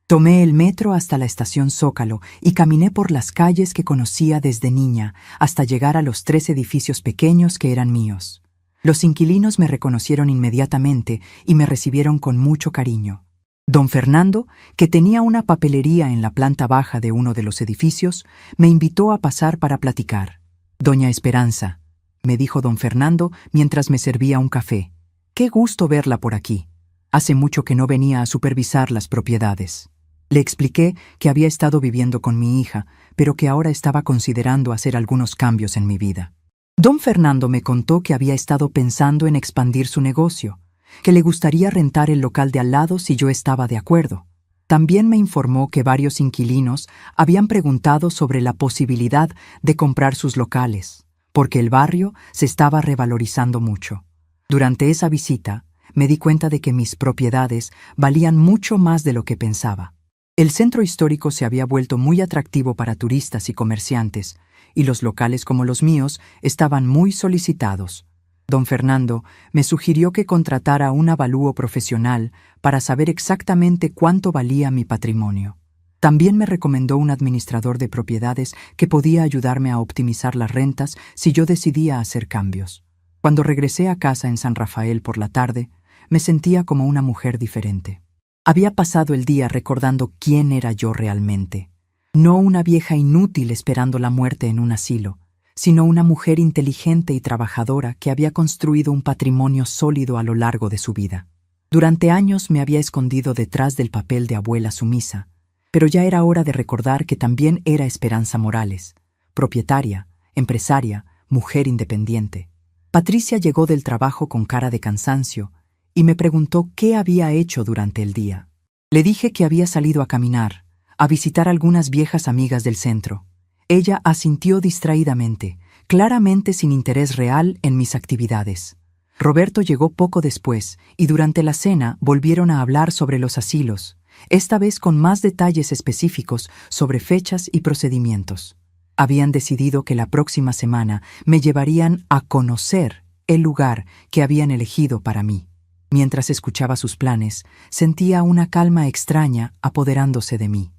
Tomé el metro hasta la estación Zócalo y caminé por las calles que conocía desde niña hasta llegar a los 3 edificios pequeños que eran míos. Los inquilinos me reconocieron inmediatamente y me recibieron con mucho cariño. Don Fernando, que tenía una papelería en la planta baja de uno de los edificios, me invitó a pasar para platicar. «Doña Esperanza», me dijo don Fernando mientras me servía un café, «qué gusto verla por aquí. Hace mucho que no venía a supervisar las propiedades». Le expliqué que había estado viviendo con mi hija, pero que ahora estaba considerando hacer algunos cambios en mi vida. Don Fernando me contó que había estado pensando en expandir su negocio, que le gustaría rentar el local de al lado si yo estaba de acuerdo. También me informó que varios inquilinos habían preguntado sobre la posibilidad de comprar sus locales, porque el barrio se estaba revalorizando mucho. Durante esa visita, me di cuenta de que mis propiedades valían mucho más de lo que pensaba. El centro histórico se había vuelto muy atractivo para turistas y comerciantes, y los locales como los míos estaban muy solicitados. Don Fernando me sugirió que contratara un avalúo profesional para saber exactamente cuánto valía mi patrimonio. También me recomendó un administrador de propiedades que podía ayudarme a optimizar las rentas si yo decidía hacer cambios. Cuando regresé a casa en San Rafael por la tarde, me sentía como una mujer diferente. Había pasado el día recordando quién era yo realmente. No una vieja inútil esperando la muerte en un asilo, sino una mujer inteligente y trabajadora que había construido un patrimonio sólido a lo largo de su vida. Durante años me había escondido detrás del papel de abuela sumisa, pero ya era hora de recordar que también era Esperanza Morales, propietaria, empresaria, mujer independiente. Patricia llegó del trabajo con cara de cansancio y me preguntó qué había hecho durante el día. Le dije que había salido a caminar, a visitar algunas viejas amigas del centro. Ella asintió distraídamente, claramente sin interés real en mis actividades. Roberto llegó poco después y durante la cena volvieron a hablar sobre los asilos, esta vez con más detalles específicos sobre fechas y procedimientos. Habían decidido que la próxima semana me llevarían a conocer el lugar que habían elegido para mí. Mientras escuchaba sus planes, sentía una calma extraña apoderándose de mí.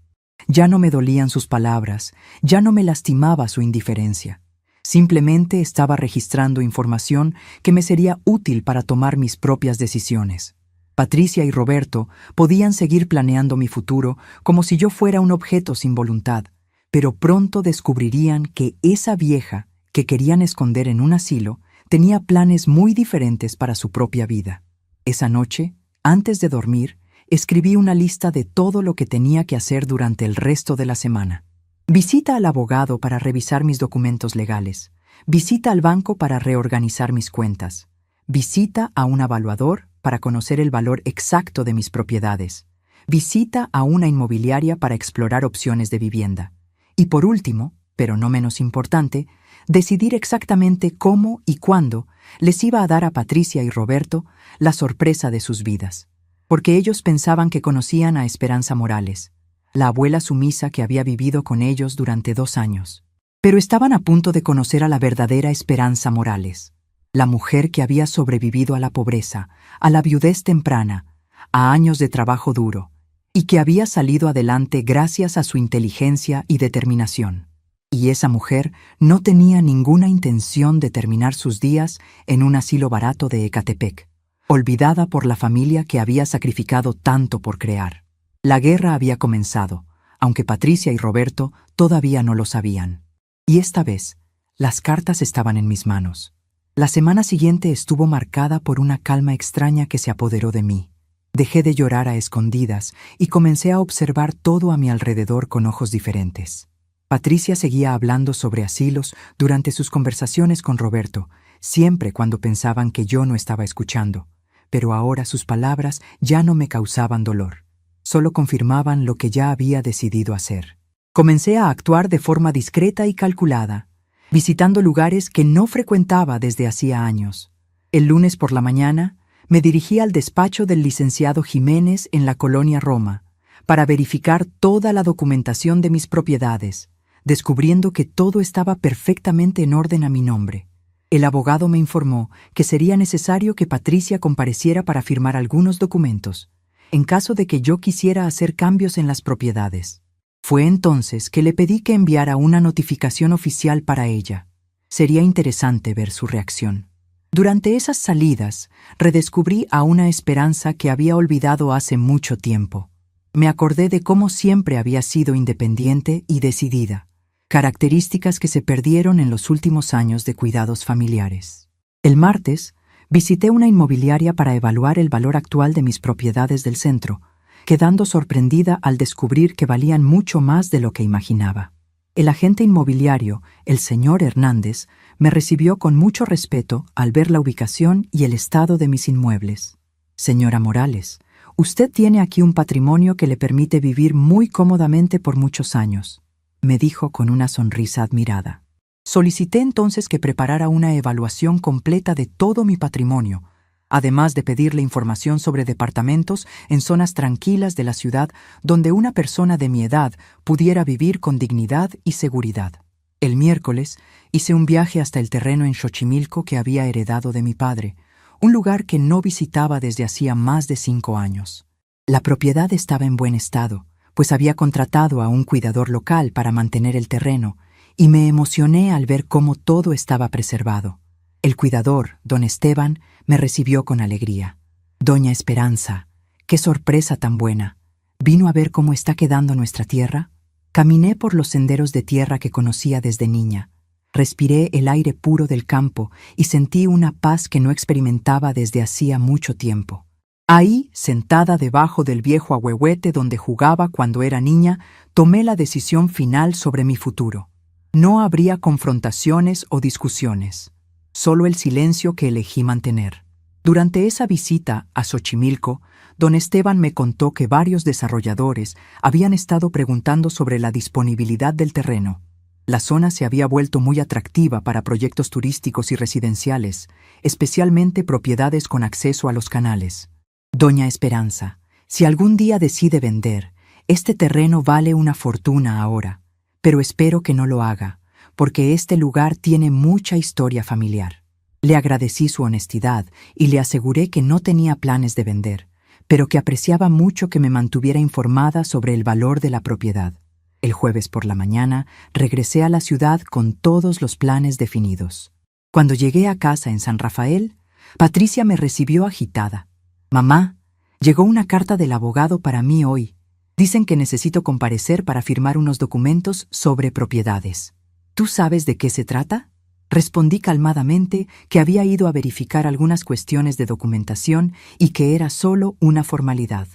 Ya no me dolían sus palabras, ya no me lastimaba su indiferencia. Simplemente estaba registrando información que me sería útil para tomar mis propias decisiones. Patricia y Roberto podían seguir planeando mi futuro como si yo fuera un objeto sin voluntad, pero pronto descubrirían que esa vieja que querían esconder en un asilo tenía planes muy diferentes para su propia vida. Esa noche, antes de dormir, escribí una lista de todo lo que tenía que hacer durante el resto de la semana. Visita al abogado para revisar mis documentos legales. Visita al banco para reorganizar mis cuentas. Visita a un evaluador para conocer el valor exacto de mis propiedades. Visita a una inmobiliaria para explorar opciones de vivienda. Y por último, pero no menos importante, decidir exactamente cómo y cuándo les iba a dar a Patricia y Roberto la sorpresa de sus vidas. Porque ellos pensaban que conocían a Esperanza Morales, la abuela sumisa que había vivido con ellos durante 2 años. Pero estaban a punto de conocer a la verdadera Esperanza Morales, la mujer que había sobrevivido a la pobreza, a la viudez temprana, a años de trabajo duro, y que había salido adelante gracias a su inteligencia y determinación. Y esa mujer no tenía ninguna intención de terminar sus días en un asilo barato de Ecatepec, olvidada por la familia que había sacrificado tanto por crear. La guerra había comenzado, aunque Patricia y Roberto todavía no lo sabían. Y esta vez, las cartas estaban en mis manos. La semana siguiente estuvo marcada por una calma extraña que se apoderó de mí. Dejé de llorar a escondidas y comencé a observar todo a mi alrededor con ojos diferentes. Patricia seguía hablando sobre asilos durante sus conversaciones con Roberto, siempre cuando pensaban que yo no estaba escuchando, pero ahora sus palabras ya no me causaban dolor, solo confirmaban lo que ya había decidido hacer. Comencé a actuar de forma discreta y calculada, visitando lugares que no frecuentaba desde hacía años. El lunes por la mañana, me dirigí al despacho del licenciado Jiménez en la colonia Roma para verificar toda la documentación de mis propiedades, descubriendo que todo estaba perfectamente en orden a mi nombre. El abogado me informó que sería necesario que Patricia compareciera para firmar algunos documentos, en caso de que yo quisiera hacer cambios en las propiedades. Fue entonces que le pedí que enviara una notificación oficial para ella. Sería interesante ver su reacción. Durante esas salidas, redescubrí a una Esperanza que había olvidado hace mucho tiempo. Me acordé de cómo siempre había sido independiente y decidida, características que se perdieron en los últimos años de cuidados familiares. El martes, visité una inmobiliaria para evaluar el valor actual de mis propiedades del centro, quedando sorprendida al descubrir que valían mucho más de lo que imaginaba. El agente inmobiliario, el señor Hernández, me recibió con mucho respeto al ver la ubicación y el estado de mis inmuebles. Señora Morales, usted tiene aquí un patrimonio que le permite vivir muy cómodamente por muchos años, me dijo con una sonrisa admirada. Solicité entonces que preparara una evaluación completa de todo mi patrimonio, además de pedirle información sobre departamentos en zonas tranquilas de la ciudad donde una persona de mi edad pudiera vivir con dignidad y seguridad. El miércoles hice un viaje hasta el terreno en Xochimilco que había heredado de mi padre, un lugar que no visitaba desde hacía más de 5 años. La propiedad estaba en buen estado, pues había contratado a un cuidador local para mantener el terreno, y me emocioné al ver cómo todo estaba preservado. El cuidador, don Esteban, me recibió con alegría. Doña Esperanza, qué sorpresa tan buena. ¿Vino a ver cómo está quedando nuestra tierra? Caminé por los senderos de tierra que conocía desde niña. Respiré el aire puro del campo y sentí una paz que no experimentaba desde hacía mucho tiempo. Ahí, sentada debajo del viejo ahuehuete donde jugaba cuando era niña, tomé la decisión final sobre mi futuro. No habría confrontaciones o discusiones, solo el silencio que elegí mantener. Durante esa visita a Xochimilco, don Esteban me contó que varios desarrolladores habían estado preguntando sobre la disponibilidad del terreno. La zona se había vuelto muy atractiva para proyectos turísticos y residenciales, especialmente propiedades con acceso a los canales. Doña Esperanza, si algún día decide vender, este terreno vale una fortuna ahora, pero espero que no lo haga, porque este lugar tiene mucha historia familiar. Le agradecí su honestidad y le aseguré que no tenía planes de vender, pero que apreciaba mucho que me mantuviera informada sobre el valor de la propiedad. El jueves por la mañana regresé a la ciudad con todos los planes definidos. Cuando llegué a casa en San Rafael, Patricia me recibió agitada. «Mamá, llegó una carta del abogado para mí hoy. Dicen que necesito comparecer para firmar unos documentos sobre propiedades. ¿Tú sabes de qué se trata?» Respondí calmadamente que había ido a verificar algunas cuestiones de documentación y que era solo una formalidad.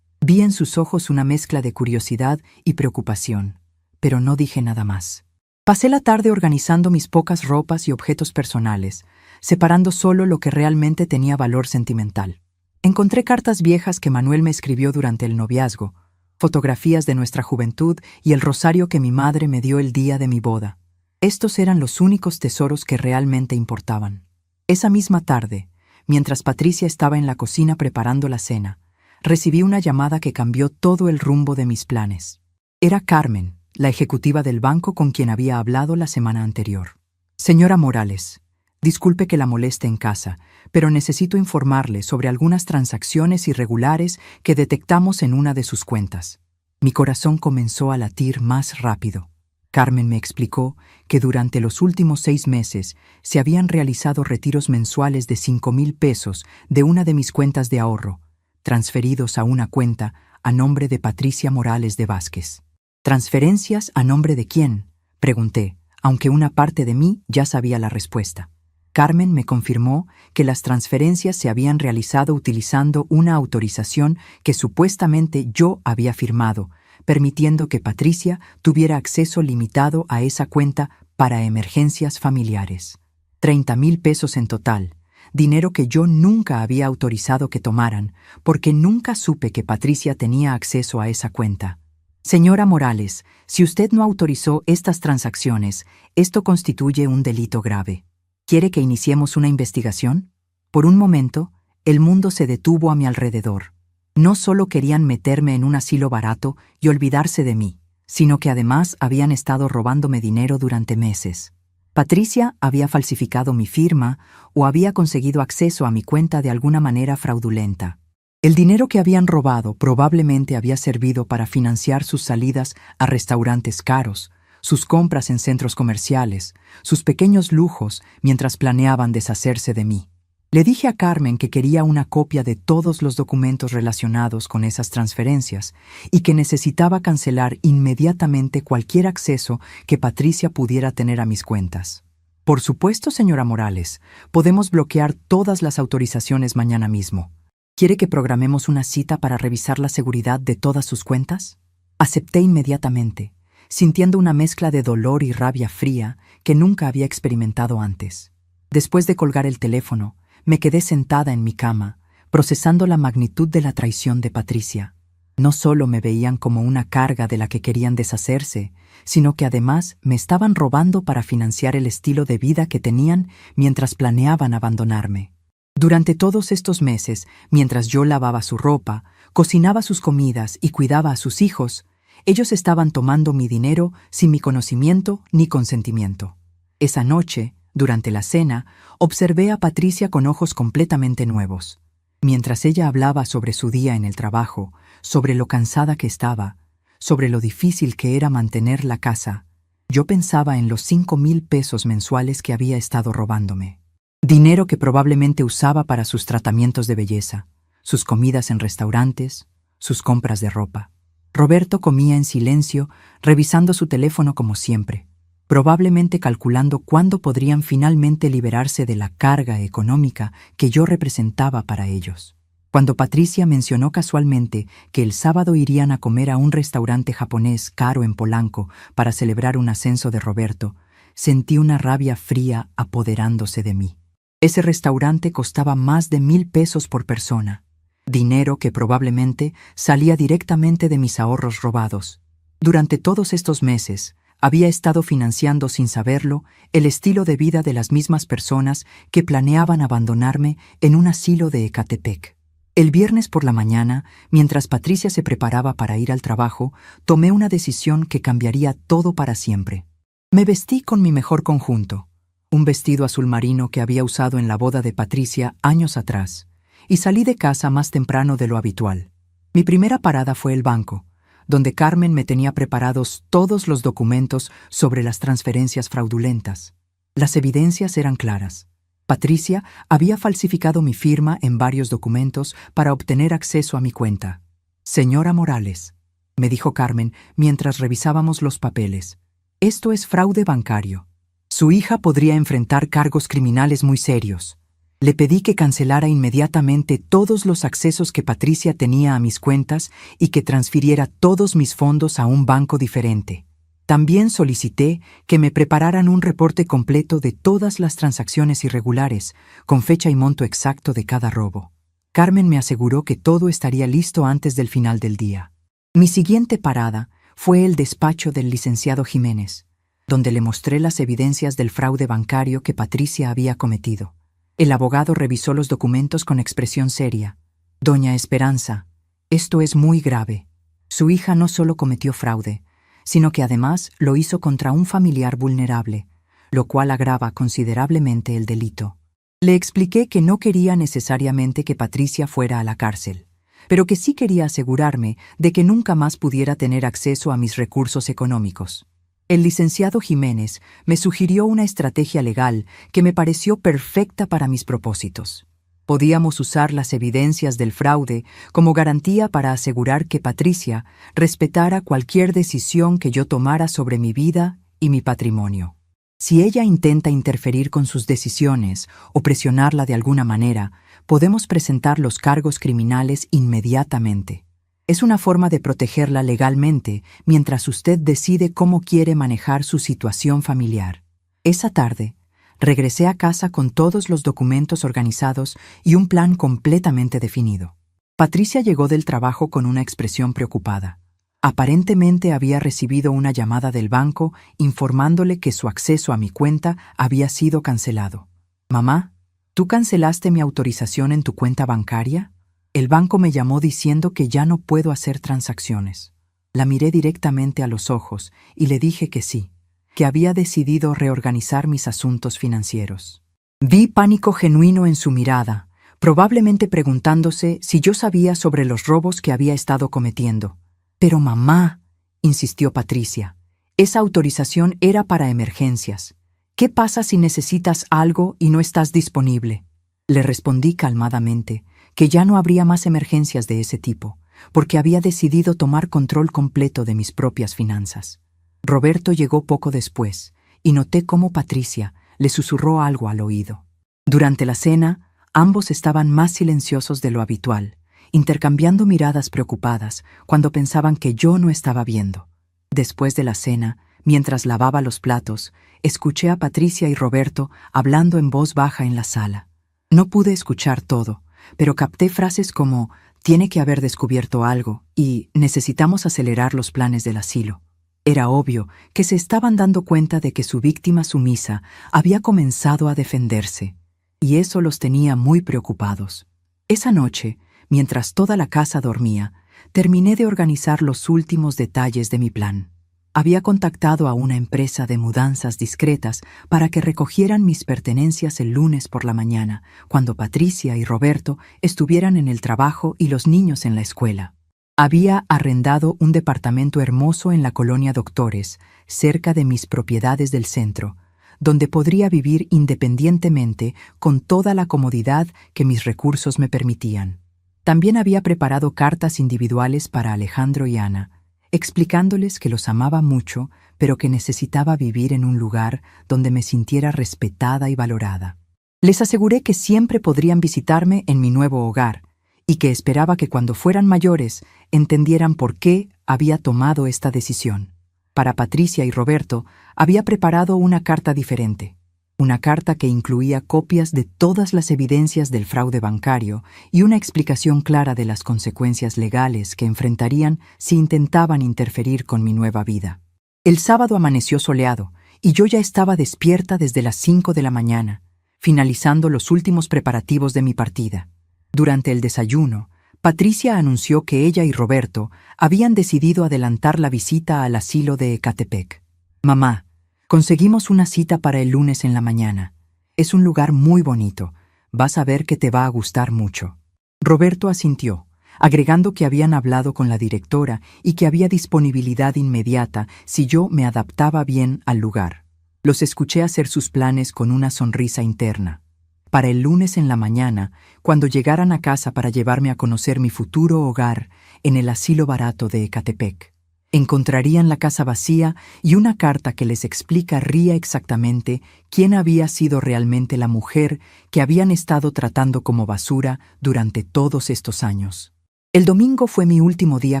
Vi en sus ojos una mezcla de curiosidad y preocupación, pero no dije nada más. Pasé la tarde organizando mis pocas ropas y objetos personales, separando solo lo que realmente tenía valor sentimental. Encontré cartas viejas que Manuel me escribió durante el noviazgo, fotografías de nuestra juventud y el rosario que mi madre me dio el día de mi boda. Estos eran los únicos tesoros que realmente importaban. Esa misma tarde, mientras Patricia estaba en la cocina preparando la cena, recibí una llamada que cambió todo el rumbo de mis planes. Era Carmen, la ejecutiva del banco con quien había hablado la semana anterior. Señora Morales, disculpe que la moleste en casa, pero necesito informarle sobre algunas transacciones irregulares que detectamos en una de sus cuentas. Mi corazón comenzó a latir más rápido. Carmen me explicó que durante los últimos 6 meses se habían realizado retiros mensuales de 5,000 pesos de una de mis cuentas de ahorro, transferidos a una cuenta a nombre de Patricia Morales de Vázquez. ¿Transferencias a nombre de quién?, pregunté, aunque una parte de mí ya sabía la respuesta. Carmen me confirmó que las transferencias se habían realizado utilizando una autorización que supuestamente yo había firmado, permitiendo que Patricia tuviera acceso limitado a esa cuenta para emergencias familiares. 30,000 pesos en total, dinero que yo nunca había autorizado que tomaran, porque nunca supe que Patricia tenía acceso a esa cuenta. Señora Morales, si usted no autorizó estas transacciones, esto constituye un delito grave. ¿Quiere que iniciemos una investigación? Por un momento, el mundo se detuvo a mi alrededor. No solo querían meterme en un asilo barato y olvidarse de mí, sino que además habían estado robándome dinero durante meses. Patricia había falsificado mi firma o había conseguido acceso a mi cuenta de alguna manera fraudulenta. El dinero que habían robado probablemente había servido para financiar sus salidas a restaurantes caros, sus compras en centros comerciales, sus pequeños lujos mientras planeaban deshacerse de mí. Le dije a Carmen que quería una copia de todos los documentos relacionados con esas transferencias y que necesitaba cancelar inmediatamente cualquier acceso que Patricia pudiera tener a mis cuentas. Por supuesto, señora Morales, podemos bloquear todas las autorizaciones mañana mismo. ¿Quiere que programemos una cita para revisar la seguridad de todas sus cuentas? Acepté inmediatamente, sintiendo una mezcla de dolor y rabia fría que nunca había experimentado antes. Después de colgar el teléfono, me quedé sentada en mi cama, procesando la magnitud de la traición de Patricia. No solo me veían como una carga de la que querían deshacerse, sino que además me estaban robando para financiar el estilo de vida que tenían mientras planeaban abandonarme. Durante todos estos meses, mientras yo lavaba su ropa, cocinaba sus comidas y cuidaba a sus hijos, ellos estaban tomando mi dinero sin mi conocimiento ni consentimiento. Esa noche, durante la cena, observé a Patricia con ojos completamente nuevos. Mientras ella hablaba sobre su día en el trabajo, sobre lo cansada que estaba, sobre lo difícil que era mantener la casa, yo pensaba en los 5,000 pesos mensuales que había estado robándome. Dinero que probablemente usaba para sus tratamientos de belleza, sus comidas en restaurantes, sus compras de ropa. Roberto comía en silencio, revisando su teléfono como siempre, probablemente calculando cuándo podrían finalmente liberarse de la carga económica que yo representaba para ellos. Cuando Patricia mencionó casualmente que el sábado irían a comer a un restaurante japonés caro en Polanco para celebrar un ascenso de Roberto, sentí una rabia fría apoderándose de mí. Ese restaurante costaba más de 1,000 pesos por persona, dinero que probablemente salía directamente de mis ahorros robados. Durante todos estos meses, había estado financiando sin saberlo el estilo de vida de las mismas personas que planeaban abandonarme en un asilo de Ecatepec. El viernes por la mañana, mientras Patricia se preparaba para ir al trabajo, tomé una decisión que cambiaría todo para siempre. Me vestí con mi mejor conjunto, un vestido azul marino que había usado en la boda de Patricia años atrás, y salí de casa más temprano de lo habitual. Mi primera parada fue el banco, donde Carmen me tenía preparados todos los documentos sobre las transferencias fraudulentas. Las evidencias eran claras. Patricia había falsificado mi firma en varios documentos para obtener acceso a mi cuenta. Señora Morales, me dijo Carmen mientras revisábamos los papeles, esto es fraude bancario. Su hija podría enfrentar cargos criminales muy serios. Le pedí que cancelara inmediatamente todos los accesos que Patricia tenía a mis cuentas y que transfiriera todos mis fondos a un banco diferente. También solicité que me prepararan un reporte completo de todas las transacciones irregulares, con fecha y monto exacto de cada robo. Carmen me aseguró que todo estaría listo antes del final del día. Mi siguiente parada fue el despacho del licenciado Jiménez, donde le mostré las evidencias del fraude bancario que Patricia había cometido. El abogado revisó los documentos con expresión seria. Doña Esperanza, esto es muy grave. Su hija no solo cometió fraude, sino que además lo hizo contra un familiar vulnerable, lo cual agrava considerablemente el delito. Le expliqué que no quería necesariamente que Patricia fuera a la cárcel, pero que sí quería asegurarme de que nunca más pudiera tener acceso a mis recursos económicos. El licenciado Jiménez me sugirió una estrategia legal que me pareció perfecta para mis propósitos. Podíamos usar las evidencias del fraude como garantía para asegurar que Patricia respetara cualquier decisión que yo tomara sobre mi vida y mi patrimonio. Si ella intenta interferir con sus decisiones o presionarla de alguna manera, podemos presentar los cargos criminales inmediatamente. Es una forma de protegerla legalmente mientras usted decide cómo quiere manejar su situación familiar. Esa tarde, regresé a casa con todos los documentos organizados y un plan completamente definido. Patricia llegó del trabajo con una expresión preocupada. Aparentemente había recibido una llamada del banco informándole que su acceso a mi cuenta había sido cancelado. «Mamá, ¿tú cancelaste mi autorización en tu cuenta bancaria?» El banco me llamó diciendo que ya no puedo hacer transacciones. La miré directamente a los ojos y le dije que sí, que había decidido reorganizar mis asuntos financieros. Vi pánico genuino en su mirada, probablemente preguntándose si yo sabía sobre los robos que había estado cometiendo. «Pero mamá», insistió Patricia, «esa autorización era para emergencias. ¿Qué pasa si necesitas algo y no estás disponible?» Le respondí calmadamente que ya no habría más emergencias de ese tipo, porque había decidido tomar control completo de mis propias finanzas. Roberto llegó poco después, y noté cómo Patricia le susurró algo al oído. Durante la cena, ambos estaban más silenciosos de lo habitual, intercambiando miradas preocupadas cuando pensaban que yo no estaba viendo. Después de la cena, mientras lavaba los platos, escuché a Patricia y Roberto hablando en voz baja en la sala. No pude escuchar todo, pero capté frases como «tiene que haber descubierto algo» y «necesitamos acelerar los planes del asilo». Era obvio que se estaban dando cuenta de que su víctima sumisa había comenzado a defenderse, y eso los tenía muy preocupados. Esa noche, mientras toda la casa dormía, terminé de organizar los últimos detalles de mi plan. Había contactado a una empresa de mudanzas discretas para que recogieran mis pertenencias el lunes por la mañana, cuando Patricia y Roberto estuvieran en el trabajo y los niños en la escuela. Había arrendado un departamento hermoso en la colonia Doctores, cerca de mis propiedades del centro, donde podría vivir independientemente con toda la comodidad que mis recursos me permitían. También había preparado cartas individuales para Alejandro y Ana, explicándoles que los amaba mucho, pero que necesitaba vivir en un lugar donde me sintiera respetada y valorada. Les aseguré que siempre podrían visitarme en mi nuevo hogar y que esperaba que cuando fueran mayores entendieran por qué había tomado esta decisión. Para Patricia y Roberto había preparado una carta diferente. Una carta que incluía copias de todas las evidencias del fraude bancario y una explicación clara de las consecuencias legales que enfrentarían si intentaban interferir con mi nueva vida. El sábado amaneció soleado y yo ya estaba despierta desde las 5 de la mañana, finalizando los últimos preparativos de mi partida. Durante el desayuno, Patricia anunció que ella y Roberto habían decidido adelantar la visita al asilo de Ecatepec. «Mamá, conseguimos una cita para el lunes en la mañana. Es un lugar muy bonito. Vas a ver que te va a gustar mucho». Roberto asintió, agregando que habían hablado con la directora y que había disponibilidad inmediata si yo me adaptaba bien al lugar. Los escuché hacer sus planes con una sonrisa interna. Para el lunes en la mañana, cuando llegaran a casa para llevarme a conocer mi futuro hogar en el asilo barato de Ecatepec, Encontrarían la casa vacía y una carta que les explicaría exactamente quién había sido realmente la mujer que habían estado tratando como basura durante todos estos años. El domingo fue mi último día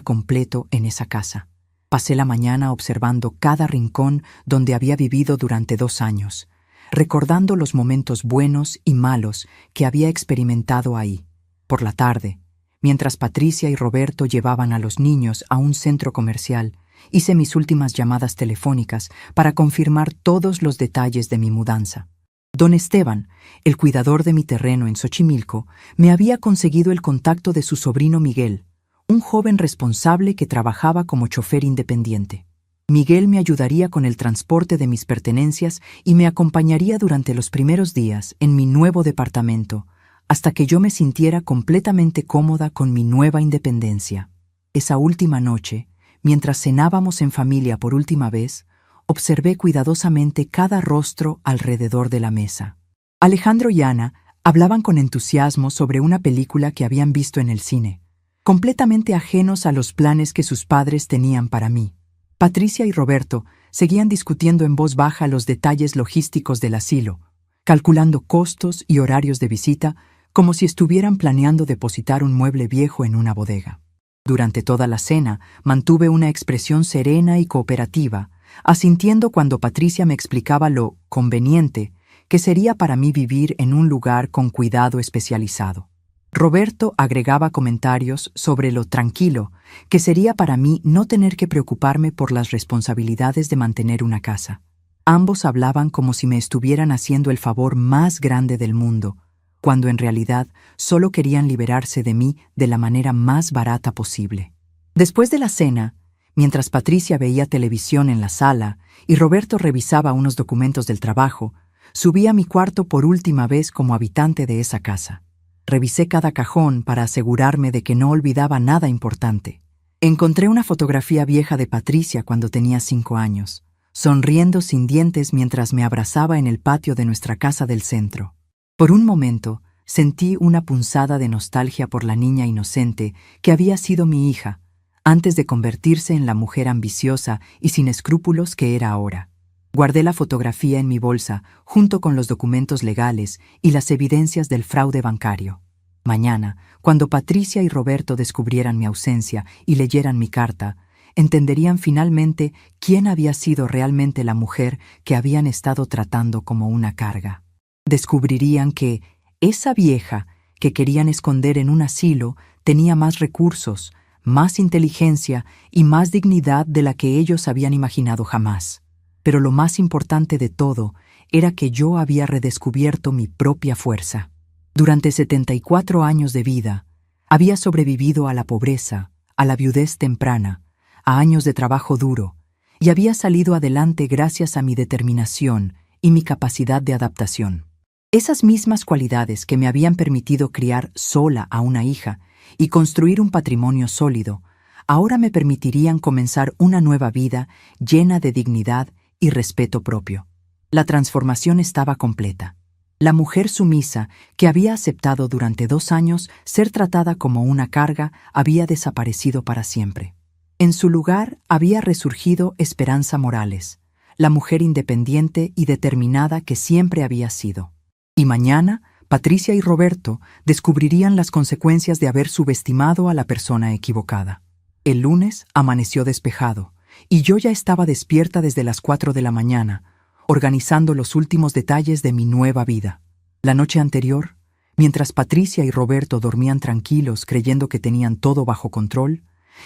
completo en esa casa. Pasé la mañana observando cada rincón donde había vivido durante 2 años, recordando los momentos buenos y malos que había experimentado ahí. Por la tarde, mientras Patricia y Roberto llevaban a los niños a un centro comercial, hice mis últimas llamadas telefónicas para confirmar todos los detalles de mi mudanza. Don Esteban, el cuidador de mi terreno en Xochimilco, me había conseguido el contacto de su sobrino Miguel, un joven responsable que trabajaba como chofer independiente. Miguel me ayudaría con el transporte de mis pertenencias y me acompañaría durante los primeros días en mi nuevo departamento, hasta que yo me sintiera completamente cómoda con mi nueva independencia. Esa última noche, mientras cenábamos en familia por última vez, observé cuidadosamente cada rostro alrededor de la mesa. Alejandro y Ana hablaban con entusiasmo sobre una película que habían visto en el cine, completamente ajenos a los planes que sus padres tenían para mí. Patricia y Roberto seguían discutiendo en voz baja los detalles logísticos del asilo, calculando costos y horarios de visita, como si estuvieran planeando depositar un mueble viejo en una bodega. Durante toda la cena mantuve una expresión serena y cooperativa, asintiendo cuando Patricia me explicaba lo conveniente que sería para mí vivir en un lugar con cuidado especializado. Roberto agregaba comentarios sobre lo tranquilo que sería para mí no tener que preocuparme por las responsabilidades de mantener una casa. Ambos hablaban como si me estuvieran haciendo el favor más grande del mundo, cuando en realidad solo querían liberarse de mí de la manera más barata posible. Después de la cena, mientras Patricia veía televisión en la sala y Roberto revisaba unos documentos del trabajo, subí a mi cuarto por última vez como habitante de esa casa. Revisé cada cajón para asegurarme de que no olvidaba nada importante. Encontré una fotografía vieja de Patricia cuando tenía 5 años, sonriendo sin dientes mientras me abrazaba en el patio de nuestra casa del centro. Por un momento, sentí una punzada de nostalgia por la niña inocente que había sido mi hija, antes de convertirse en la mujer ambiciosa y sin escrúpulos que era ahora. Guardé la fotografía en mi bolsa, junto con los documentos legales y las evidencias del fraude bancario. Mañana, cuando Patricia y Roberto descubrieran mi ausencia y leyeran mi carta, entenderían finalmente quién había sido realmente la mujer que habían estado tratando como una carga. Descubrirían que esa vieja que querían esconder en un asilo tenía más recursos, más inteligencia y más dignidad de la que ellos habían imaginado jamás. Pero lo más importante de todo era que yo había redescubierto mi propia fuerza. Durante 74 años de vida, había sobrevivido a la pobreza, a la viudez temprana, a años de trabajo duro, y había salido adelante gracias a mi determinación y mi capacidad de adaptación. Esas mismas cualidades que me habían permitido criar sola a una hija y construir un patrimonio sólido, ahora me permitirían comenzar una nueva vida llena de dignidad y respeto propio. La transformación estaba completa. La mujer sumisa, que había aceptado durante 2 años ser tratada como una carga, había desaparecido para siempre. En su lugar había resurgido Esperanza Morales, la mujer independiente y determinada que siempre había sido. Y mañana, Patricia y Roberto descubrirían las consecuencias de haber subestimado a la persona equivocada. El lunes amaneció despejado, y yo ya estaba despierta desde las 4 de la mañana, organizando los últimos detalles de mi nueva vida. La noche anterior, mientras Patricia y Roberto dormían tranquilos creyendo que tenían todo bajo control,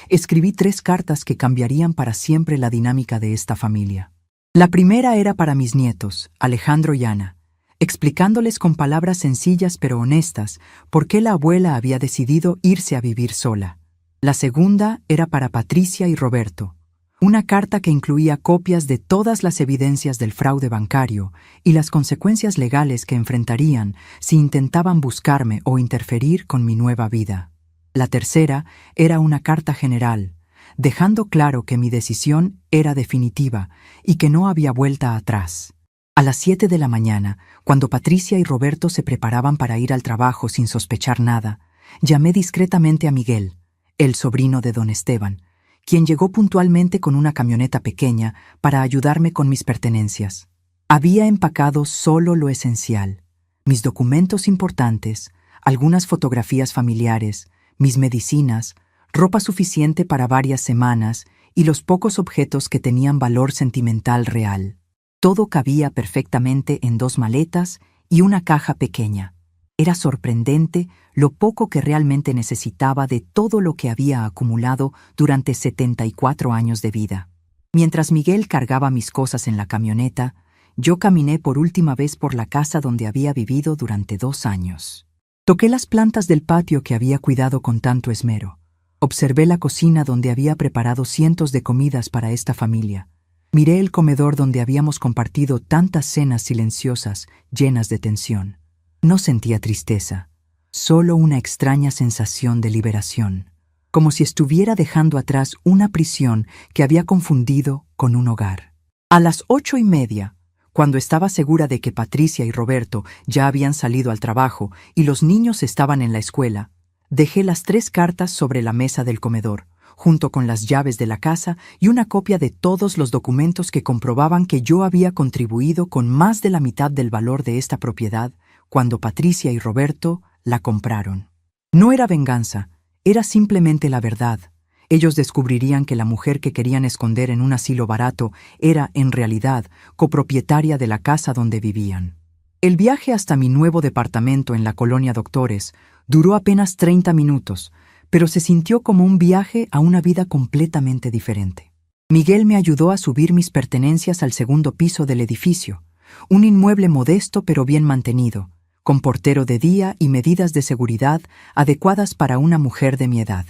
escribí 3 cartas que cambiarían para siempre la dinámica de esta familia. La primera era para mis nietos, Alejandro y Ana, explicándoles con palabras sencillas pero honestas por qué la abuela había decidido irse a vivir sola. La segunda era para Patricia y Roberto, una carta que incluía copias de todas las evidencias del fraude bancario y las consecuencias legales que enfrentarían si intentaban buscarme o interferir con mi nueva vida. La tercera era una carta general, dejando claro que mi decisión era definitiva y que no había vuelta atrás. A las 7 de la mañana, cuando Patricia y Roberto se preparaban para ir al trabajo sin sospechar nada, llamé discretamente a Miguel, el sobrino de don Esteban, quien llegó puntualmente con una camioneta pequeña para ayudarme con mis pertenencias. Había empacado solo lo esencial: mis documentos importantes, algunas fotografías familiares, mis medicinas, ropa suficiente para varias semanas y los pocos objetos que tenían valor sentimental real. Todo cabía perfectamente en 2 maletas y una caja pequeña. Era sorprendente lo poco que realmente necesitaba de todo lo que había acumulado durante 74 años de vida. Mientras Miguel cargaba mis cosas en la camioneta, yo caminé por última vez por la casa donde había vivido durante 2 años. Toqué las plantas del patio que había cuidado con tanto esmero. Observé la cocina donde había preparado cientos de comidas para esta familia. Miré el comedor donde habíamos compartido tantas cenas silenciosas, llenas de tensión. No sentía tristeza, solo una extraña sensación de liberación, como si estuviera dejando atrás una prisión que había confundido con un hogar. A las 8:30, cuando estaba segura de que Patricia y Roberto ya habían salido al trabajo y los niños estaban en la escuela, dejé las 3 cartas sobre la mesa del comedor, junto con las llaves de la casa y una copia de todos los documentos que comprobaban que yo había contribuido con más de la mitad del valor de esta propiedad cuando Patricia y Roberto la compraron. No era venganza, era simplemente la verdad. Ellos descubrirían que la mujer que querían esconder en un asilo barato era, en realidad, copropietaria de la casa donde vivían. El viaje hasta mi nuevo departamento en la colonia Doctores duró apenas 30 minutos, pero se sintió como un viaje a una vida completamente diferente. Miguel me ayudó a subir mis pertenencias al 2º piso del edificio, un inmueble modesto pero bien mantenido, con portero de día y medidas de seguridad adecuadas para una mujer de mi edad.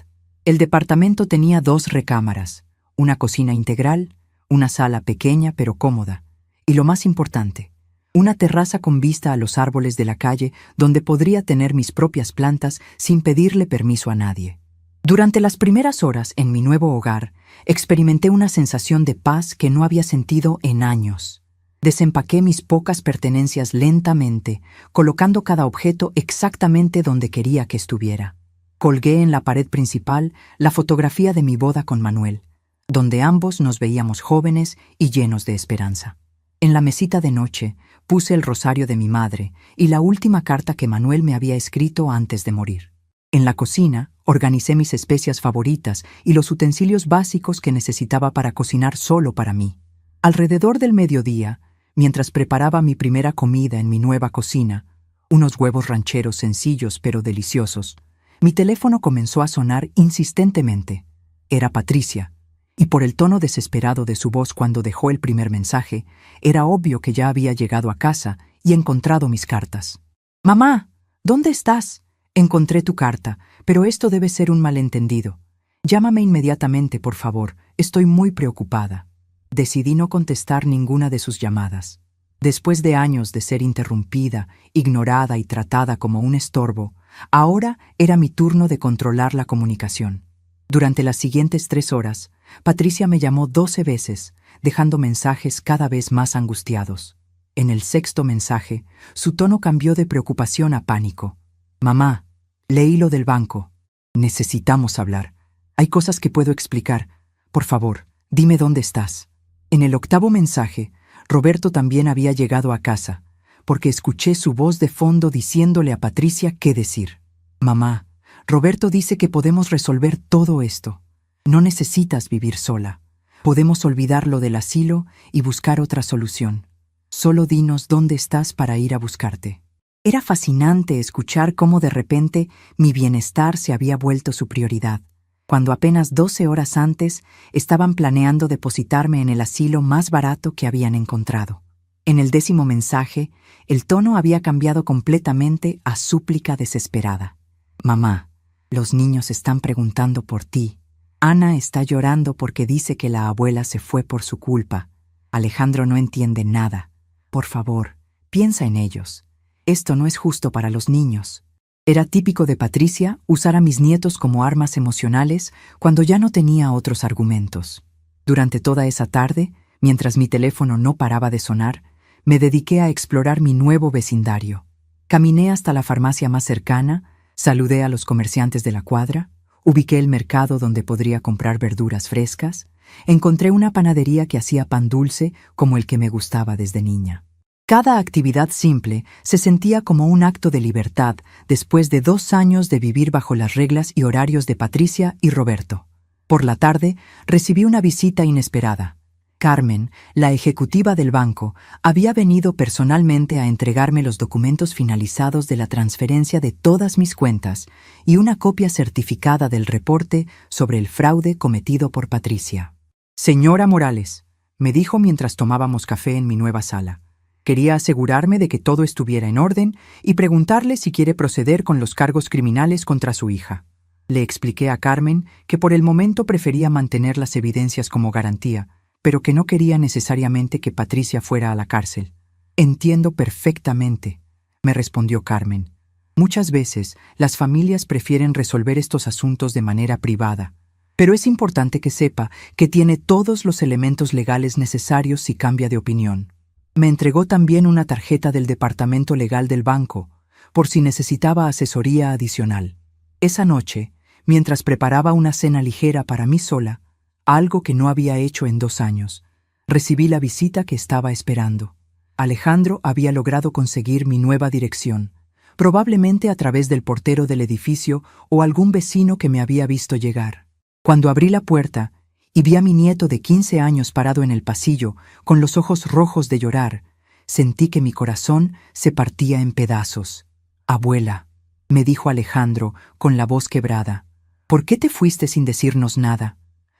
El departamento tenía 2 recámaras, una cocina integral, una sala pequeña pero cómoda, y lo más importante, una terraza con vista a los árboles de la calle donde podría tener mis propias plantas sin pedirle permiso a nadie. Durante las primeras horas en mi nuevo hogar, experimenté una sensación de paz que no había sentido en años. Desempaqué mis pocas pertenencias lentamente, colocando cada objeto exactamente donde quería que estuviera. Colgué en la pared principal la fotografía de mi boda con Manuel, donde ambos nos veíamos jóvenes y llenos de esperanza. En la mesita de noche puse el rosario de mi madre y la última carta que Manuel me había escrito antes de morir. En la cocina organicé mis especias favoritas y los utensilios básicos que necesitaba para cocinar solo para mí. Alrededor del mediodía, mientras preparaba mi primera comida en mi nueva cocina, unos huevos rancheros sencillos pero deliciosos, mi teléfono comenzó a sonar insistentemente. Era Patricia, y por el tono desesperado de su voz cuando dejó el primer mensaje, era obvio que ya había llegado a casa y encontrado mis cartas. «Mamá, ¿dónde estás? Encontré tu carta, pero esto debe ser un malentendido. Llámame inmediatamente, por favor, estoy muy preocupada». Decidí no contestar ninguna de sus llamadas. Después de años de ser interrumpida, ignorada y tratada como un estorbo, ahora era mi turno de controlar la comunicación. Durante las siguientes 3 horas, Patricia me llamó 12 veces, dejando mensajes cada vez más angustiados. En el 6º mensaje, su tono cambió de preocupación a pánico. «Mamá, leí lo del banco. Necesitamos hablar. Hay cosas que puedo explicar. Por favor, dime dónde estás». En el 8º mensaje, Roberto también había llegado a casa, porque escuché su voz de fondo diciéndole a Patricia qué decir. «Mamá, Roberto dice que podemos resolver todo esto. No necesitas vivir sola. Podemos olvidar lo del asilo y buscar otra solución. Solo dinos dónde estás para ir a buscarte». Era fascinante escuchar cómo de repente mi bienestar se había vuelto su prioridad, cuando apenas 12 horas antes estaban planeando depositarme en el asilo más barato que habían encontrado. En el 10º mensaje, el tono había cambiado completamente a súplica desesperada. «Mamá, los niños están preguntando por ti. Ana está llorando porque dice que la abuela se fue por su culpa. Alejandro no entiende nada. Por favor, piensa en ellos. Esto no es justo para los niños». Era típico de Patricia usar a mis nietos como armas emocionales cuando ya no tenía otros argumentos. Durante toda esa tarde, mientras mi teléfono no paraba de sonar, me dediqué a explorar mi nuevo vecindario. Caminé hasta la farmacia más cercana, saludé a los comerciantes de la cuadra, Ubiqué el mercado donde podría comprar verduras frescas. Encontré una panadería que hacía pan dulce como el que me gustaba desde niña. Cada actividad simple se sentía como un acto de libertad después de 2 años de vivir bajo las reglas y horarios de Patricia y Roberto. Por la tarde, recibí una visita inesperada. Carmen, la ejecutiva del banco, había venido personalmente a entregarme los documentos finalizados de la transferencia de todas mis cuentas y una copia certificada del reporte sobre el fraude cometido por Patricia. «Señora Morales», me dijo mientras tomábamos café en mi nueva sala. Quería asegurarme de que todo estuviera en orden y preguntarle si quiere proceder con los cargos criminales contra su hija. Le expliqué a Carmen que por el momento prefería mantener las evidencias como garantía, pero que no quería necesariamente que Patricia fuera a la cárcel. «Entiendo perfectamente», me respondió Carmen. «Muchas veces las familias prefieren resolver estos asuntos de manera privada, pero es importante que sepa que tiene todos los elementos legales necesarios si cambia de opinión». Me entregó también una tarjeta del departamento legal del banco, por si necesitaba asesoría adicional. Esa noche, mientras preparaba una cena ligera para mí sola, algo que no había hecho en 2 años, recibí la visita que estaba esperando. Alejandro había logrado conseguir mi nueva dirección, probablemente a través del portero del edificio o algún vecino que me había visto llegar. Cuando abrí la puerta y vi a mi nieto de 15 años parado en el pasillo, con los ojos rojos de llorar, sentí que mi corazón se partía en pedazos. «Abuela», me dijo Alejandro con la voz quebrada, «¿por qué te fuiste sin decirnos nada?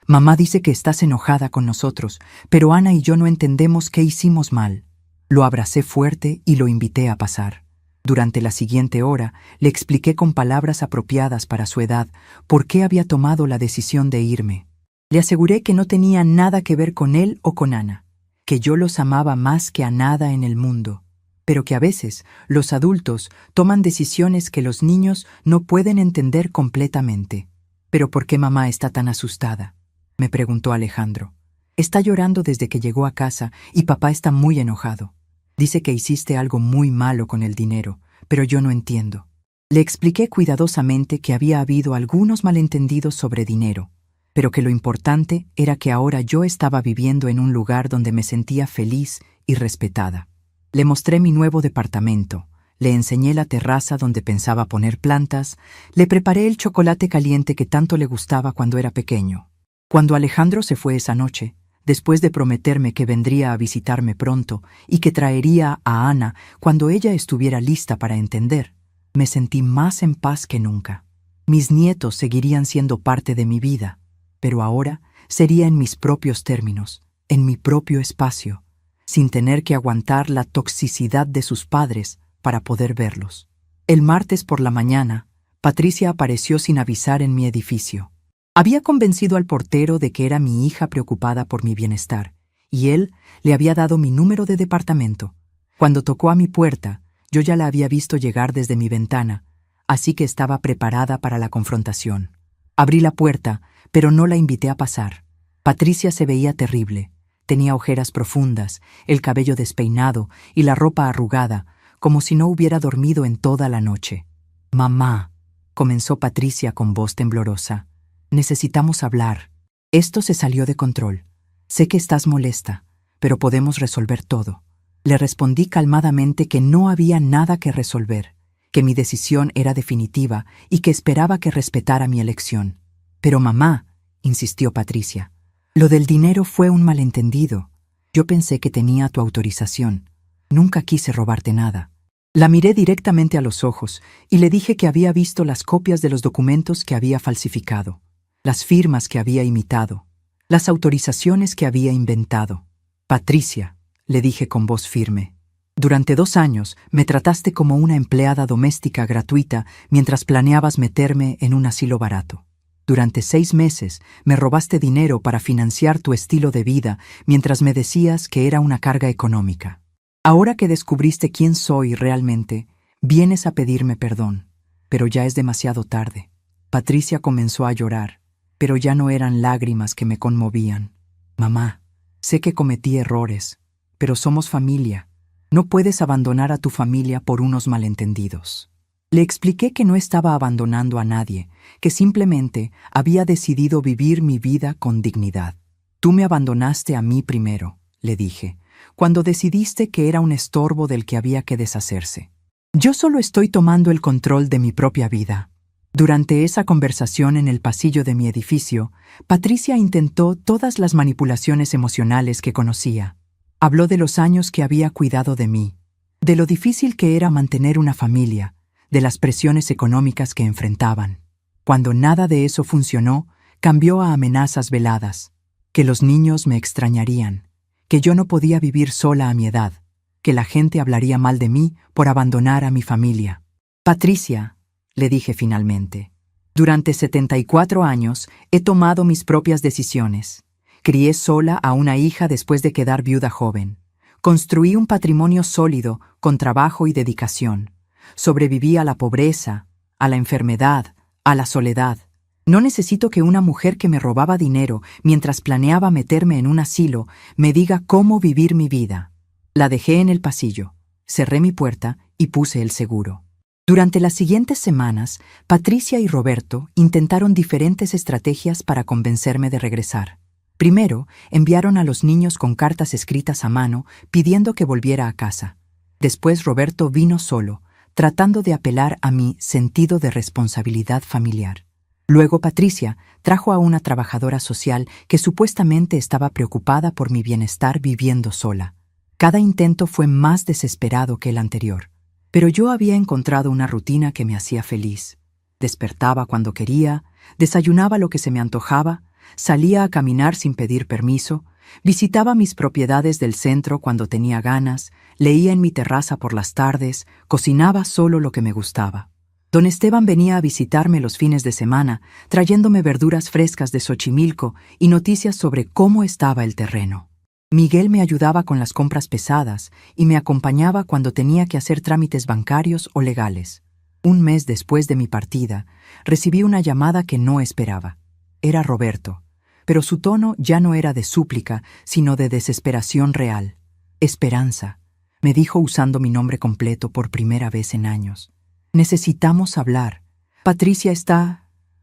Mamá dice que estás enojada con nosotros, pero Ana y yo no entendemos qué hicimos mal». Lo abracé fuerte y lo invité a pasar. Durante la siguiente hora le expliqué con palabras apropiadas para su edad por qué había tomado la decisión de irme. Le aseguré que no tenía nada que ver con él o con Ana, que yo los amaba más que a nada en el mundo, pero que a veces los adultos toman decisiones que los niños no pueden entender completamente. «¿Pero por qué mamá está tan asustada?», me preguntó Alejandro. «Está llorando desde que llegó a casa y papá está muy enojado. Dice que hiciste algo muy malo con el dinero, pero yo no entiendo». Le expliqué cuidadosamente que había habido algunos malentendidos sobre dinero, pero que lo importante era que ahora yo estaba viviendo en un lugar donde me sentía feliz y respetada. Le mostré mi nuevo departamento, le enseñé la terraza donde pensaba poner plantas, le preparé el chocolate caliente que tanto le gustaba cuando era pequeño. Cuando Alejandro se fue esa noche, después de prometerme que vendría a visitarme pronto y que traería a Ana cuando ella estuviera lista para entender, me sentí más en paz que nunca. Mis nietos seguirían siendo parte de mi vida, pero ahora sería en mis propios términos, en mi propio espacio, sin tener que aguantar la toxicidad de sus padres para poder verlos. El martes por la mañana, Patricia apareció sin avisar en mi edificio. Había convencido al portero de que era mi hija preocupada por mi bienestar, y él le había dado mi número de departamento. Cuando tocó a mi puerta, yo ya la había visto llegar desde mi ventana, así que estaba preparada para la confrontación. Abrí la puerta, pero no la invité a pasar. Patricia se veía terrible. Tenía ojeras profundas, el cabello despeinado y la ropa arrugada, como si no hubiera dormido en toda la noche. «Mamá», comenzó Patricia con voz temblorosa, «necesitamos hablar. Esto se salió de control. Sé que estás molesta, pero podemos resolver todo». Le respondí calmadamente que no había nada que resolver, que mi decisión era definitiva y que esperaba que respetara mi elección. «Pero mamá», insistió Patricia, «lo del dinero fue un malentendido. Yo pensé que tenía tu autorización. Nunca quise robarte nada». La miré directamente a los ojos y le dije que había visto las copias de los documentos que había falsificado, las firmas que había imitado, las autorizaciones que había inventado. «Patricia», le dije con voz firme, «durante 2 años me trataste como una empleada doméstica gratuita mientras planeabas meterme en un asilo barato. Durante 6 meses me robaste dinero para financiar tu estilo de vida mientras me decías que era una carga económica. Ahora que descubriste quién soy realmente, vienes a pedirme perdón, pero ya es demasiado tarde». Patricia comenzó a llorar, pero ya no eran lágrimas que me conmovían. «Mamá, sé que cometí errores, pero somos familia. No puedes abandonar a tu familia por unos malentendidos». Le expliqué que no estaba abandonando a nadie, que simplemente había decidido vivir mi vida con dignidad. Tú me abandonaste a mí primero, le dije, cuando decidiste que era un estorbo del que había que deshacerse. Yo solo estoy tomando el control de mi propia vida. Durante esa conversación en el pasillo de mi edificio, Patricia intentó todas las manipulaciones emocionales que conocía. Habló de los años que había cuidado de mí, de lo difícil que era mantener una familia, de las presiones económicas que enfrentaban. Cuando nada de eso funcionó, cambió a amenazas veladas, que los niños me extrañarían, que yo no podía vivir sola a mi edad, que la gente hablaría mal de mí por abandonar a mi familia. Patricia, le dije finalmente, durante 74 años he tomado mis propias decisiones. Crié sola a una hija después de quedar viuda joven. Construí un patrimonio sólido con trabajo y dedicación. Sobreviví a la pobreza, a la enfermedad, a la soledad. No necesito que una mujer que me robaba dinero mientras planeaba meterme en un asilo me diga cómo vivir mi vida. La dejé en el pasillo, cerré mi puerta y puse el seguro. Durante las siguientes semanas, Patricia y Roberto intentaron diferentes estrategias para convencerme de regresar. Primero, enviaron a los niños con cartas escritas a mano pidiendo que volviera a casa. Después Roberto vino solo, tratando de apelar a mi sentido de responsabilidad familiar. Luego Patricia trajo a una trabajadora social que supuestamente estaba preocupada por mi bienestar viviendo sola. Cada intento fue más desesperado que el anterior, pero yo había encontrado una rutina que me hacía feliz. Despertaba cuando quería, desayunaba lo que se me antojaba, salía a caminar sin pedir permiso, visitaba mis propiedades del centro cuando tenía ganas, leía en mi terraza por las tardes, cocinaba solo lo que me gustaba. Don Esteban venía a visitarme los fines de semana, trayéndome verduras frescas de Xochimilco y noticias sobre cómo estaba el terreno. Miguel me ayudaba con las compras pesadas y me acompañaba cuando tenía que hacer trámites bancarios o legales. Un mes después de mi partida, recibí una llamada que no esperaba. Era Roberto, pero su tono ya no era de súplica, sino de desesperación real. Esperanza, me dijo usando mi nombre completo por primera vez en años. Necesitamos hablar. Patricia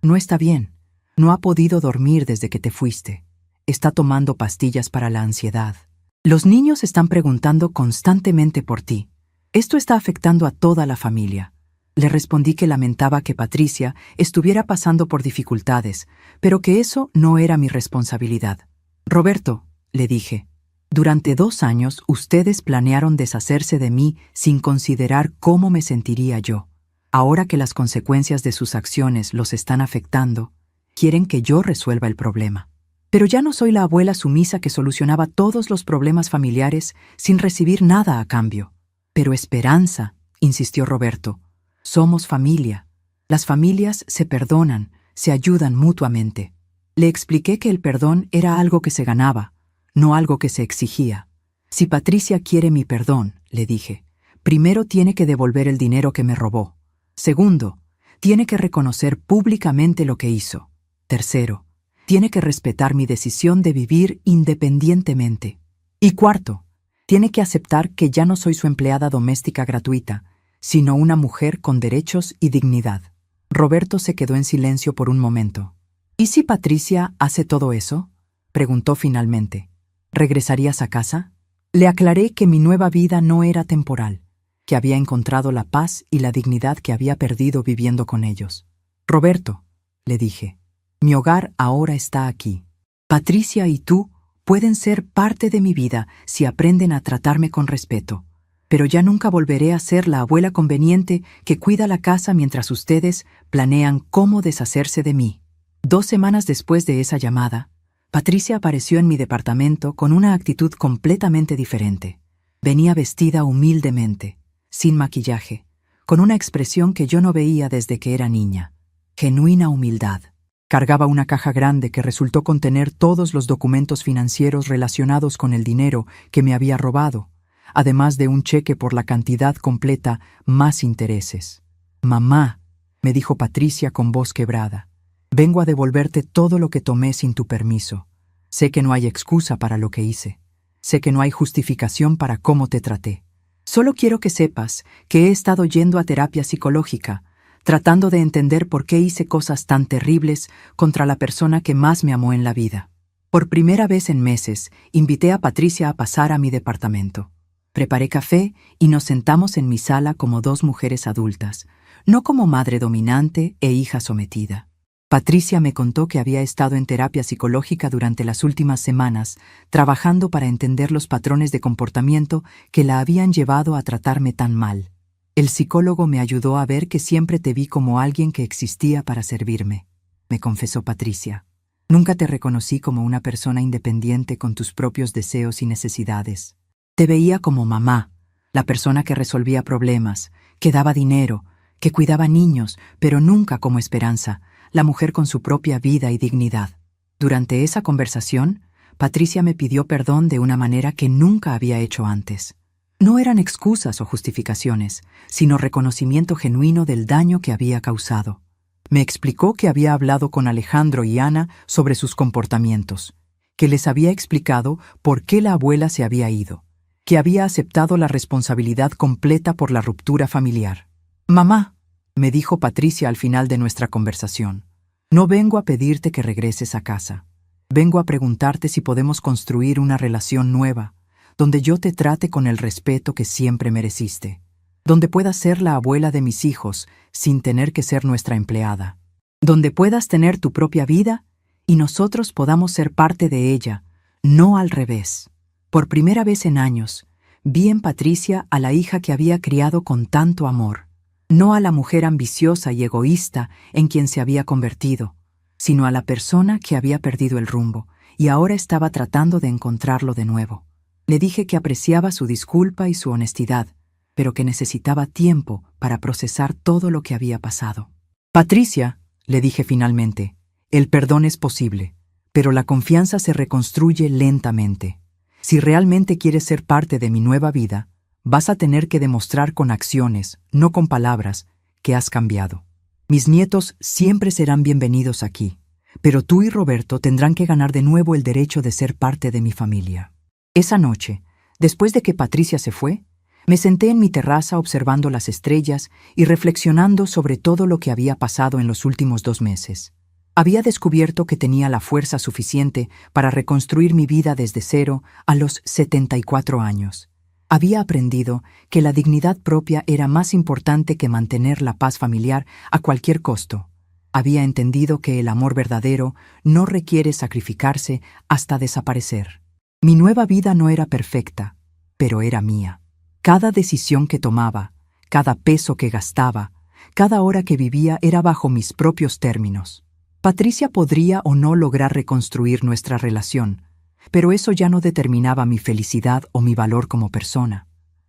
no está bien. No ha podido dormir desde que te fuiste. Está tomando pastillas para la ansiedad. Los niños están preguntando constantemente por ti. Esto está afectando a toda la familia. Le respondí que lamentaba que Patricia estuviera pasando por dificultades, pero que eso no era mi responsabilidad. Roberto, le dije, durante 2 años ustedes planearon deshacerse de mí sin considerar cómo me sentiría yo. Ahora que las consecuencias de sus acciones los están afectando, quieren que yo resuelva el problema. Pero ya no soy la abuela sumisa que solucionaba todos los problemas familiares sin recibir nada a cambio. Pero Esperanza, insistió Roberto, somos familia. Las familias se perdonan, se ayudan mutuamente. Le expliqué que el perdón era algo que se ganaba, no algo que se exigía. Si Patricia quiere mi perdón, le dije, primero tiene que devolver el dinero que me robó. Segundo, tiene que reconocer públicamente lo que hizo. Tercero, tiene que respetar mi decisión de vivir independientemente. Y cuarto, tiene que aceptar que ya no soy su empleada doméstica gratuita, sino una mujer con derechos y dignidad. Roberto se quedó en silencio por un momento. ¿Y si Patricia hace todo eso?, preguntó finalmente. ¿Regresarías a casa? Le aclaré que mi nueva vida no era temporal, que había encontrado la paz y la dignidad que había perdido viviendo con ellos. Roberto, le dije, mi hogar ahora está aquí. Patricia y tú pueden ser parte de mi vida si aprenden a tratarme con respeto, pero ya nunca volveré a ser la abuela conveniente que cuida la casa mientras ustedes planean cómo deshacerse de mí. 2 semanas después de esa llamada, Patricia apareció en mi departamento con una actitud completamente diferente. Venía vestida humildemente, sin maquillaje, con una expresión que yo no veía desde que era niña. Genuina humildad. Cargaba una caja grande que resultó contener todos los documentos financieros relacionados con el dinero que me había robado, además de un cheque por la cantidad completa más intereses. «Mamá», me dijo Patricia con voz quebrada, «vengo a devolverte todo lo que tomé sin tu permiso. Sé que no hay excusa para lo que hice. Sé que no hay justificación para cómo te traté. Solo quiero que sepas que he estado yendo a terapia psicológica, tratando de entender por qué hice cosas tan terribles contra la persona que más me amó en la vida. Por primera vez en meses, invité a Patricia a pasar a mi departamento. Preparé café y nos sentamos en mi sala como dos mujeres adultas, no como madre dominante e hija sometida. Patricia me contó que había estado en terapia psicológica durante las últimas semanas, trabajando para entender los patrones de comportamiento que la habían llevado a tratarme tan mal. El psicólogo me ayudó a ver que siempre te vi como alguien que existía para servirme, me confesó Patricia. Nunca te reconocí como una persona independiente con tus propios deseos y necesidades. Te veía como mamá, la persona que resolvía problemas, que daba dinero, que cuidaba niños, pero nunca como Esperanza, la mujer con su propia vida y dignidad. Durante esa conversación, Patricia me pidió perdón de una manera que nunca había hecho antes. No eran excusas o justificaciones, sino reconocimiento genuino del daño que había causado. Me explicó que había hablado con Alejandro y Ana sobre sus comportamientos, que les había explicado por qué la abuela se había ido, que había aceptado la responsabilidad completa por la ruptura familiar. «Mamá», me dijo Patricia al final de nuestra conversación, «no vengo a pedirte que regreses a casa. Vengo a preguntarte si podemos construir una relación nueva, donde yo te trate con el respeto que siempre mereciste, donde puedas ser la abuela de mis hijos sin tener que ser nuestra empleada, donde puedas tener tu propia vida y nosotros podamos ser parte de ella, no al revés». Por primera vez en años, vi en Patricia a la hija que había criado con tanto amor, no a la mujer ambiciosa y egoísta en quien se había convertido, sino a la persona que había perdido el rumbo y ahora estaba tratando de encontrarlo de nuevo. Le dije que apreciaba su disculpa y su honestidad, pero que necesitaba tiempo para procesar todo lo que había pasado. «Patricia», le dije finalmente, «el perdón es posible, pero la confianza se reconstruye lentamente. Si realmente quieres ser parte de mi nueva vida, vas a tener que demostrar con acciones, no con palabras, que has cambiado. Mis nietos siempre serán bienvenidos aquí, pero tú y Roberto tendrán que ganar de nuevo el derecho de ser parte de mi familia». Esa noche, después de que Patricia se fue, me senté en mi terraza observando las estrellas y reflexionando sobre todo lo que había pasado en los últimos 2 meses. Había descubierto que tenía la fuerza suficiente para reconstruir mi vida desde cero a los 74 años. Había aprendido que la dignidad propia era más importante que mantener la paz familiar a cualquier costo. Había entendido que el amor verdadero no requiere sacrificarse hasta desaparecer. Mi nueva vida no era perfecta, pero era mía. Cada decisión que tomaba, cada peso que gastaba, cada hora que vivía era bajo mis propios términos. Patricia podría o no lograr reconstruir nuestra relación, pero eso ya no determinaba mi felicidad o mi valor como persona.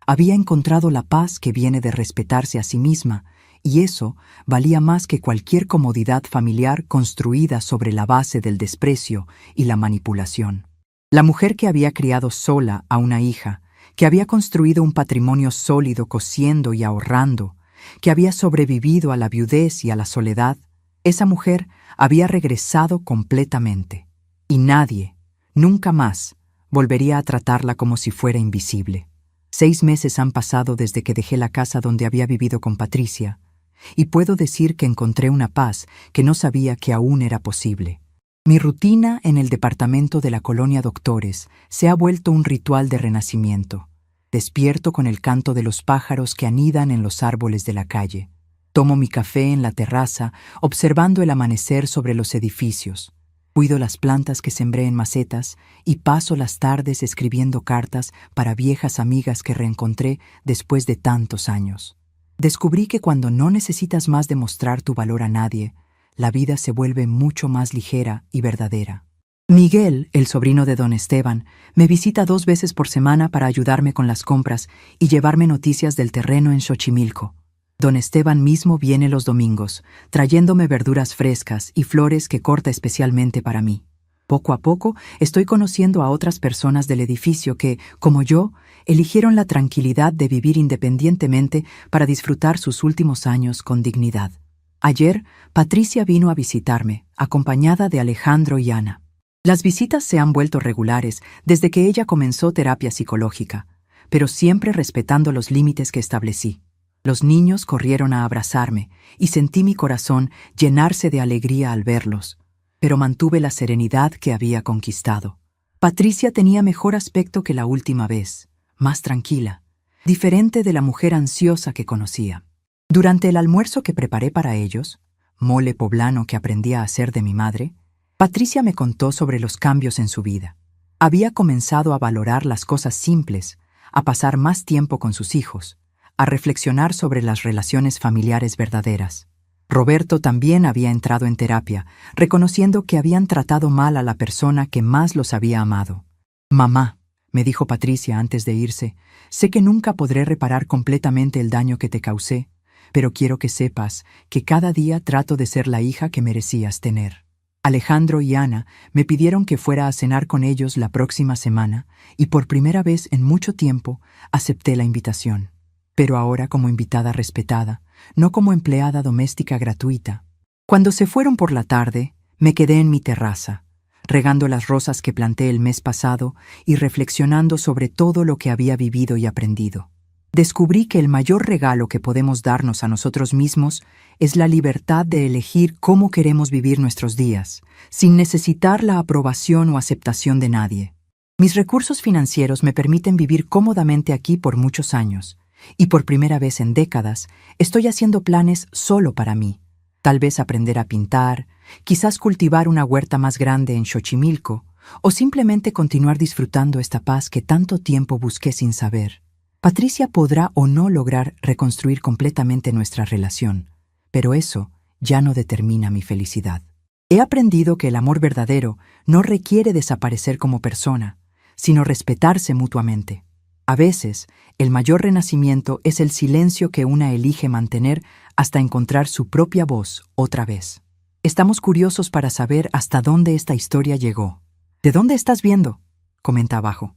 Había encontrado la paz que viene de respetarse a sí misma, y eso valía más que cualquier comodidad familiar construida sobre la base del desprecio y la manipulación. La mujer que había criado sola a una hija, que había construido un patrimonio sólido cosiendo y ahorrando, que había sobrevivido a la viudez y a la soledad, esa mujer había regresado completamente, y nadie, nunca más, volvería a tratarla como si fuera invisible. 6 meses han pasado desde que dejé la casa donde había vivido con Patricia, y puedo decir que encontré una paz que no sabía que aún era posible. Mi rutina en el departamento de la colonia Doctores se ha vuelto un ritual de renacimiento. Despierto con el canto de los pájaros que anidan en los árboles de la calle. Tomo mi café en la terraza, observando el amanecer sobre los edificios. Cuido las plantas que sembré en macetas y paso las tardes escribiendo cartas para viejas amigas que reencontré después de tantos años. Descubrí que cuando no necesitas más demostrar tu valor a nadie, la vida se vuelve mucho más ligera y verdadera. Miguel, el sobrino de don Esteban, me visita 2 veces por semana para ayudarme con las compras y llevarme noticias del terreno en Xochimilco. Don Esteban mismo viene los domingos, trayéndome verduras frescas y flores que corta especialmente para mí. Poco a poco estoy conociendo a otras personas del edificio que, como yo, eligieron la tranquilidad de vivir independientemente para disfrutar sus últimos años con dignidad. Ayer, Patricia vino a visitarme, acompañada de Alejandro y Ana. Las visitas se han vuelto regulares desde que ella comenzó terapia psicológica, pero siempre respetando los límites que establecí. Los niños corrieron a abrazarme y sentí mi corazón llenarse de alegría al verlos, pero mantuve la serenidad que había conquistado. Patricia tenía mejor aspecto que la última vez, más tranquila, diferente de la mujer ansiosa que conocía. Durante el almuerzo que preparé para ellos, mole poblano que aprendí a hacer de mi madre, Patricia me contó sobre los cambios en su vida. Había comenzado a valorar las cosas simples, a pasar más tiempo con sus hijos, a reflexionar sobre las relaciones familiares verdaderas. Roberto también había entrado en terapia, reconociendo que habían tratado mal a la persona que más los había amado. «Mamá», me dijo Patricia antes de irse, «sé que nunca podré reparar completamente el daño que te causé, pero quiero que sepas que cada día trato de ser la hija que merecías tener». Alejandro y Ana me pidieron que fuera a cenar con ellos la próxima semana y por primera vez en mucho tiempo acepté la invitación. Pero ahora como invitada respetada, no como empleada doméstica gratuita. Cuando se fueron por la tarde, me quedé en mi terraza, regando las rosas que planté el mes pasado y reflexionando sobre todo lo que había vivido y aprendido. Descubrí que el mayor regalo que podemos darnos a nosotros mismos es la libertad de elegir cómo queremos vivir nuestros días, sin necesitar la aprobación o aceptación de nadie. Mis recursos financieros me permiten vivir cómodamente aquí por muchos años, y por primera vez en décadas estoy haciendo planes solo para mí. Tal vez aprender a pintar, quizás cultivar una huerta más grande en Xochimilco, o simplemente continuar disfrutando esta paz que tanto tiempo busqué sin saber. Patricia podrá o no lograr reconstruir completamente nuestra relación, pero eso ya no determina mi felicidad. He aprendido que el amor verdadero no requiere desaparecer como persona, sino respetarse mutuamente. A veces, el mayor renacimiento es el silencio que una elige mantener hasta encontrar su propia voz otra vez. Estamos curiosos para saber hasta dónde esta historia llegó. ¿De dónde estás viendo? Comenta abajo.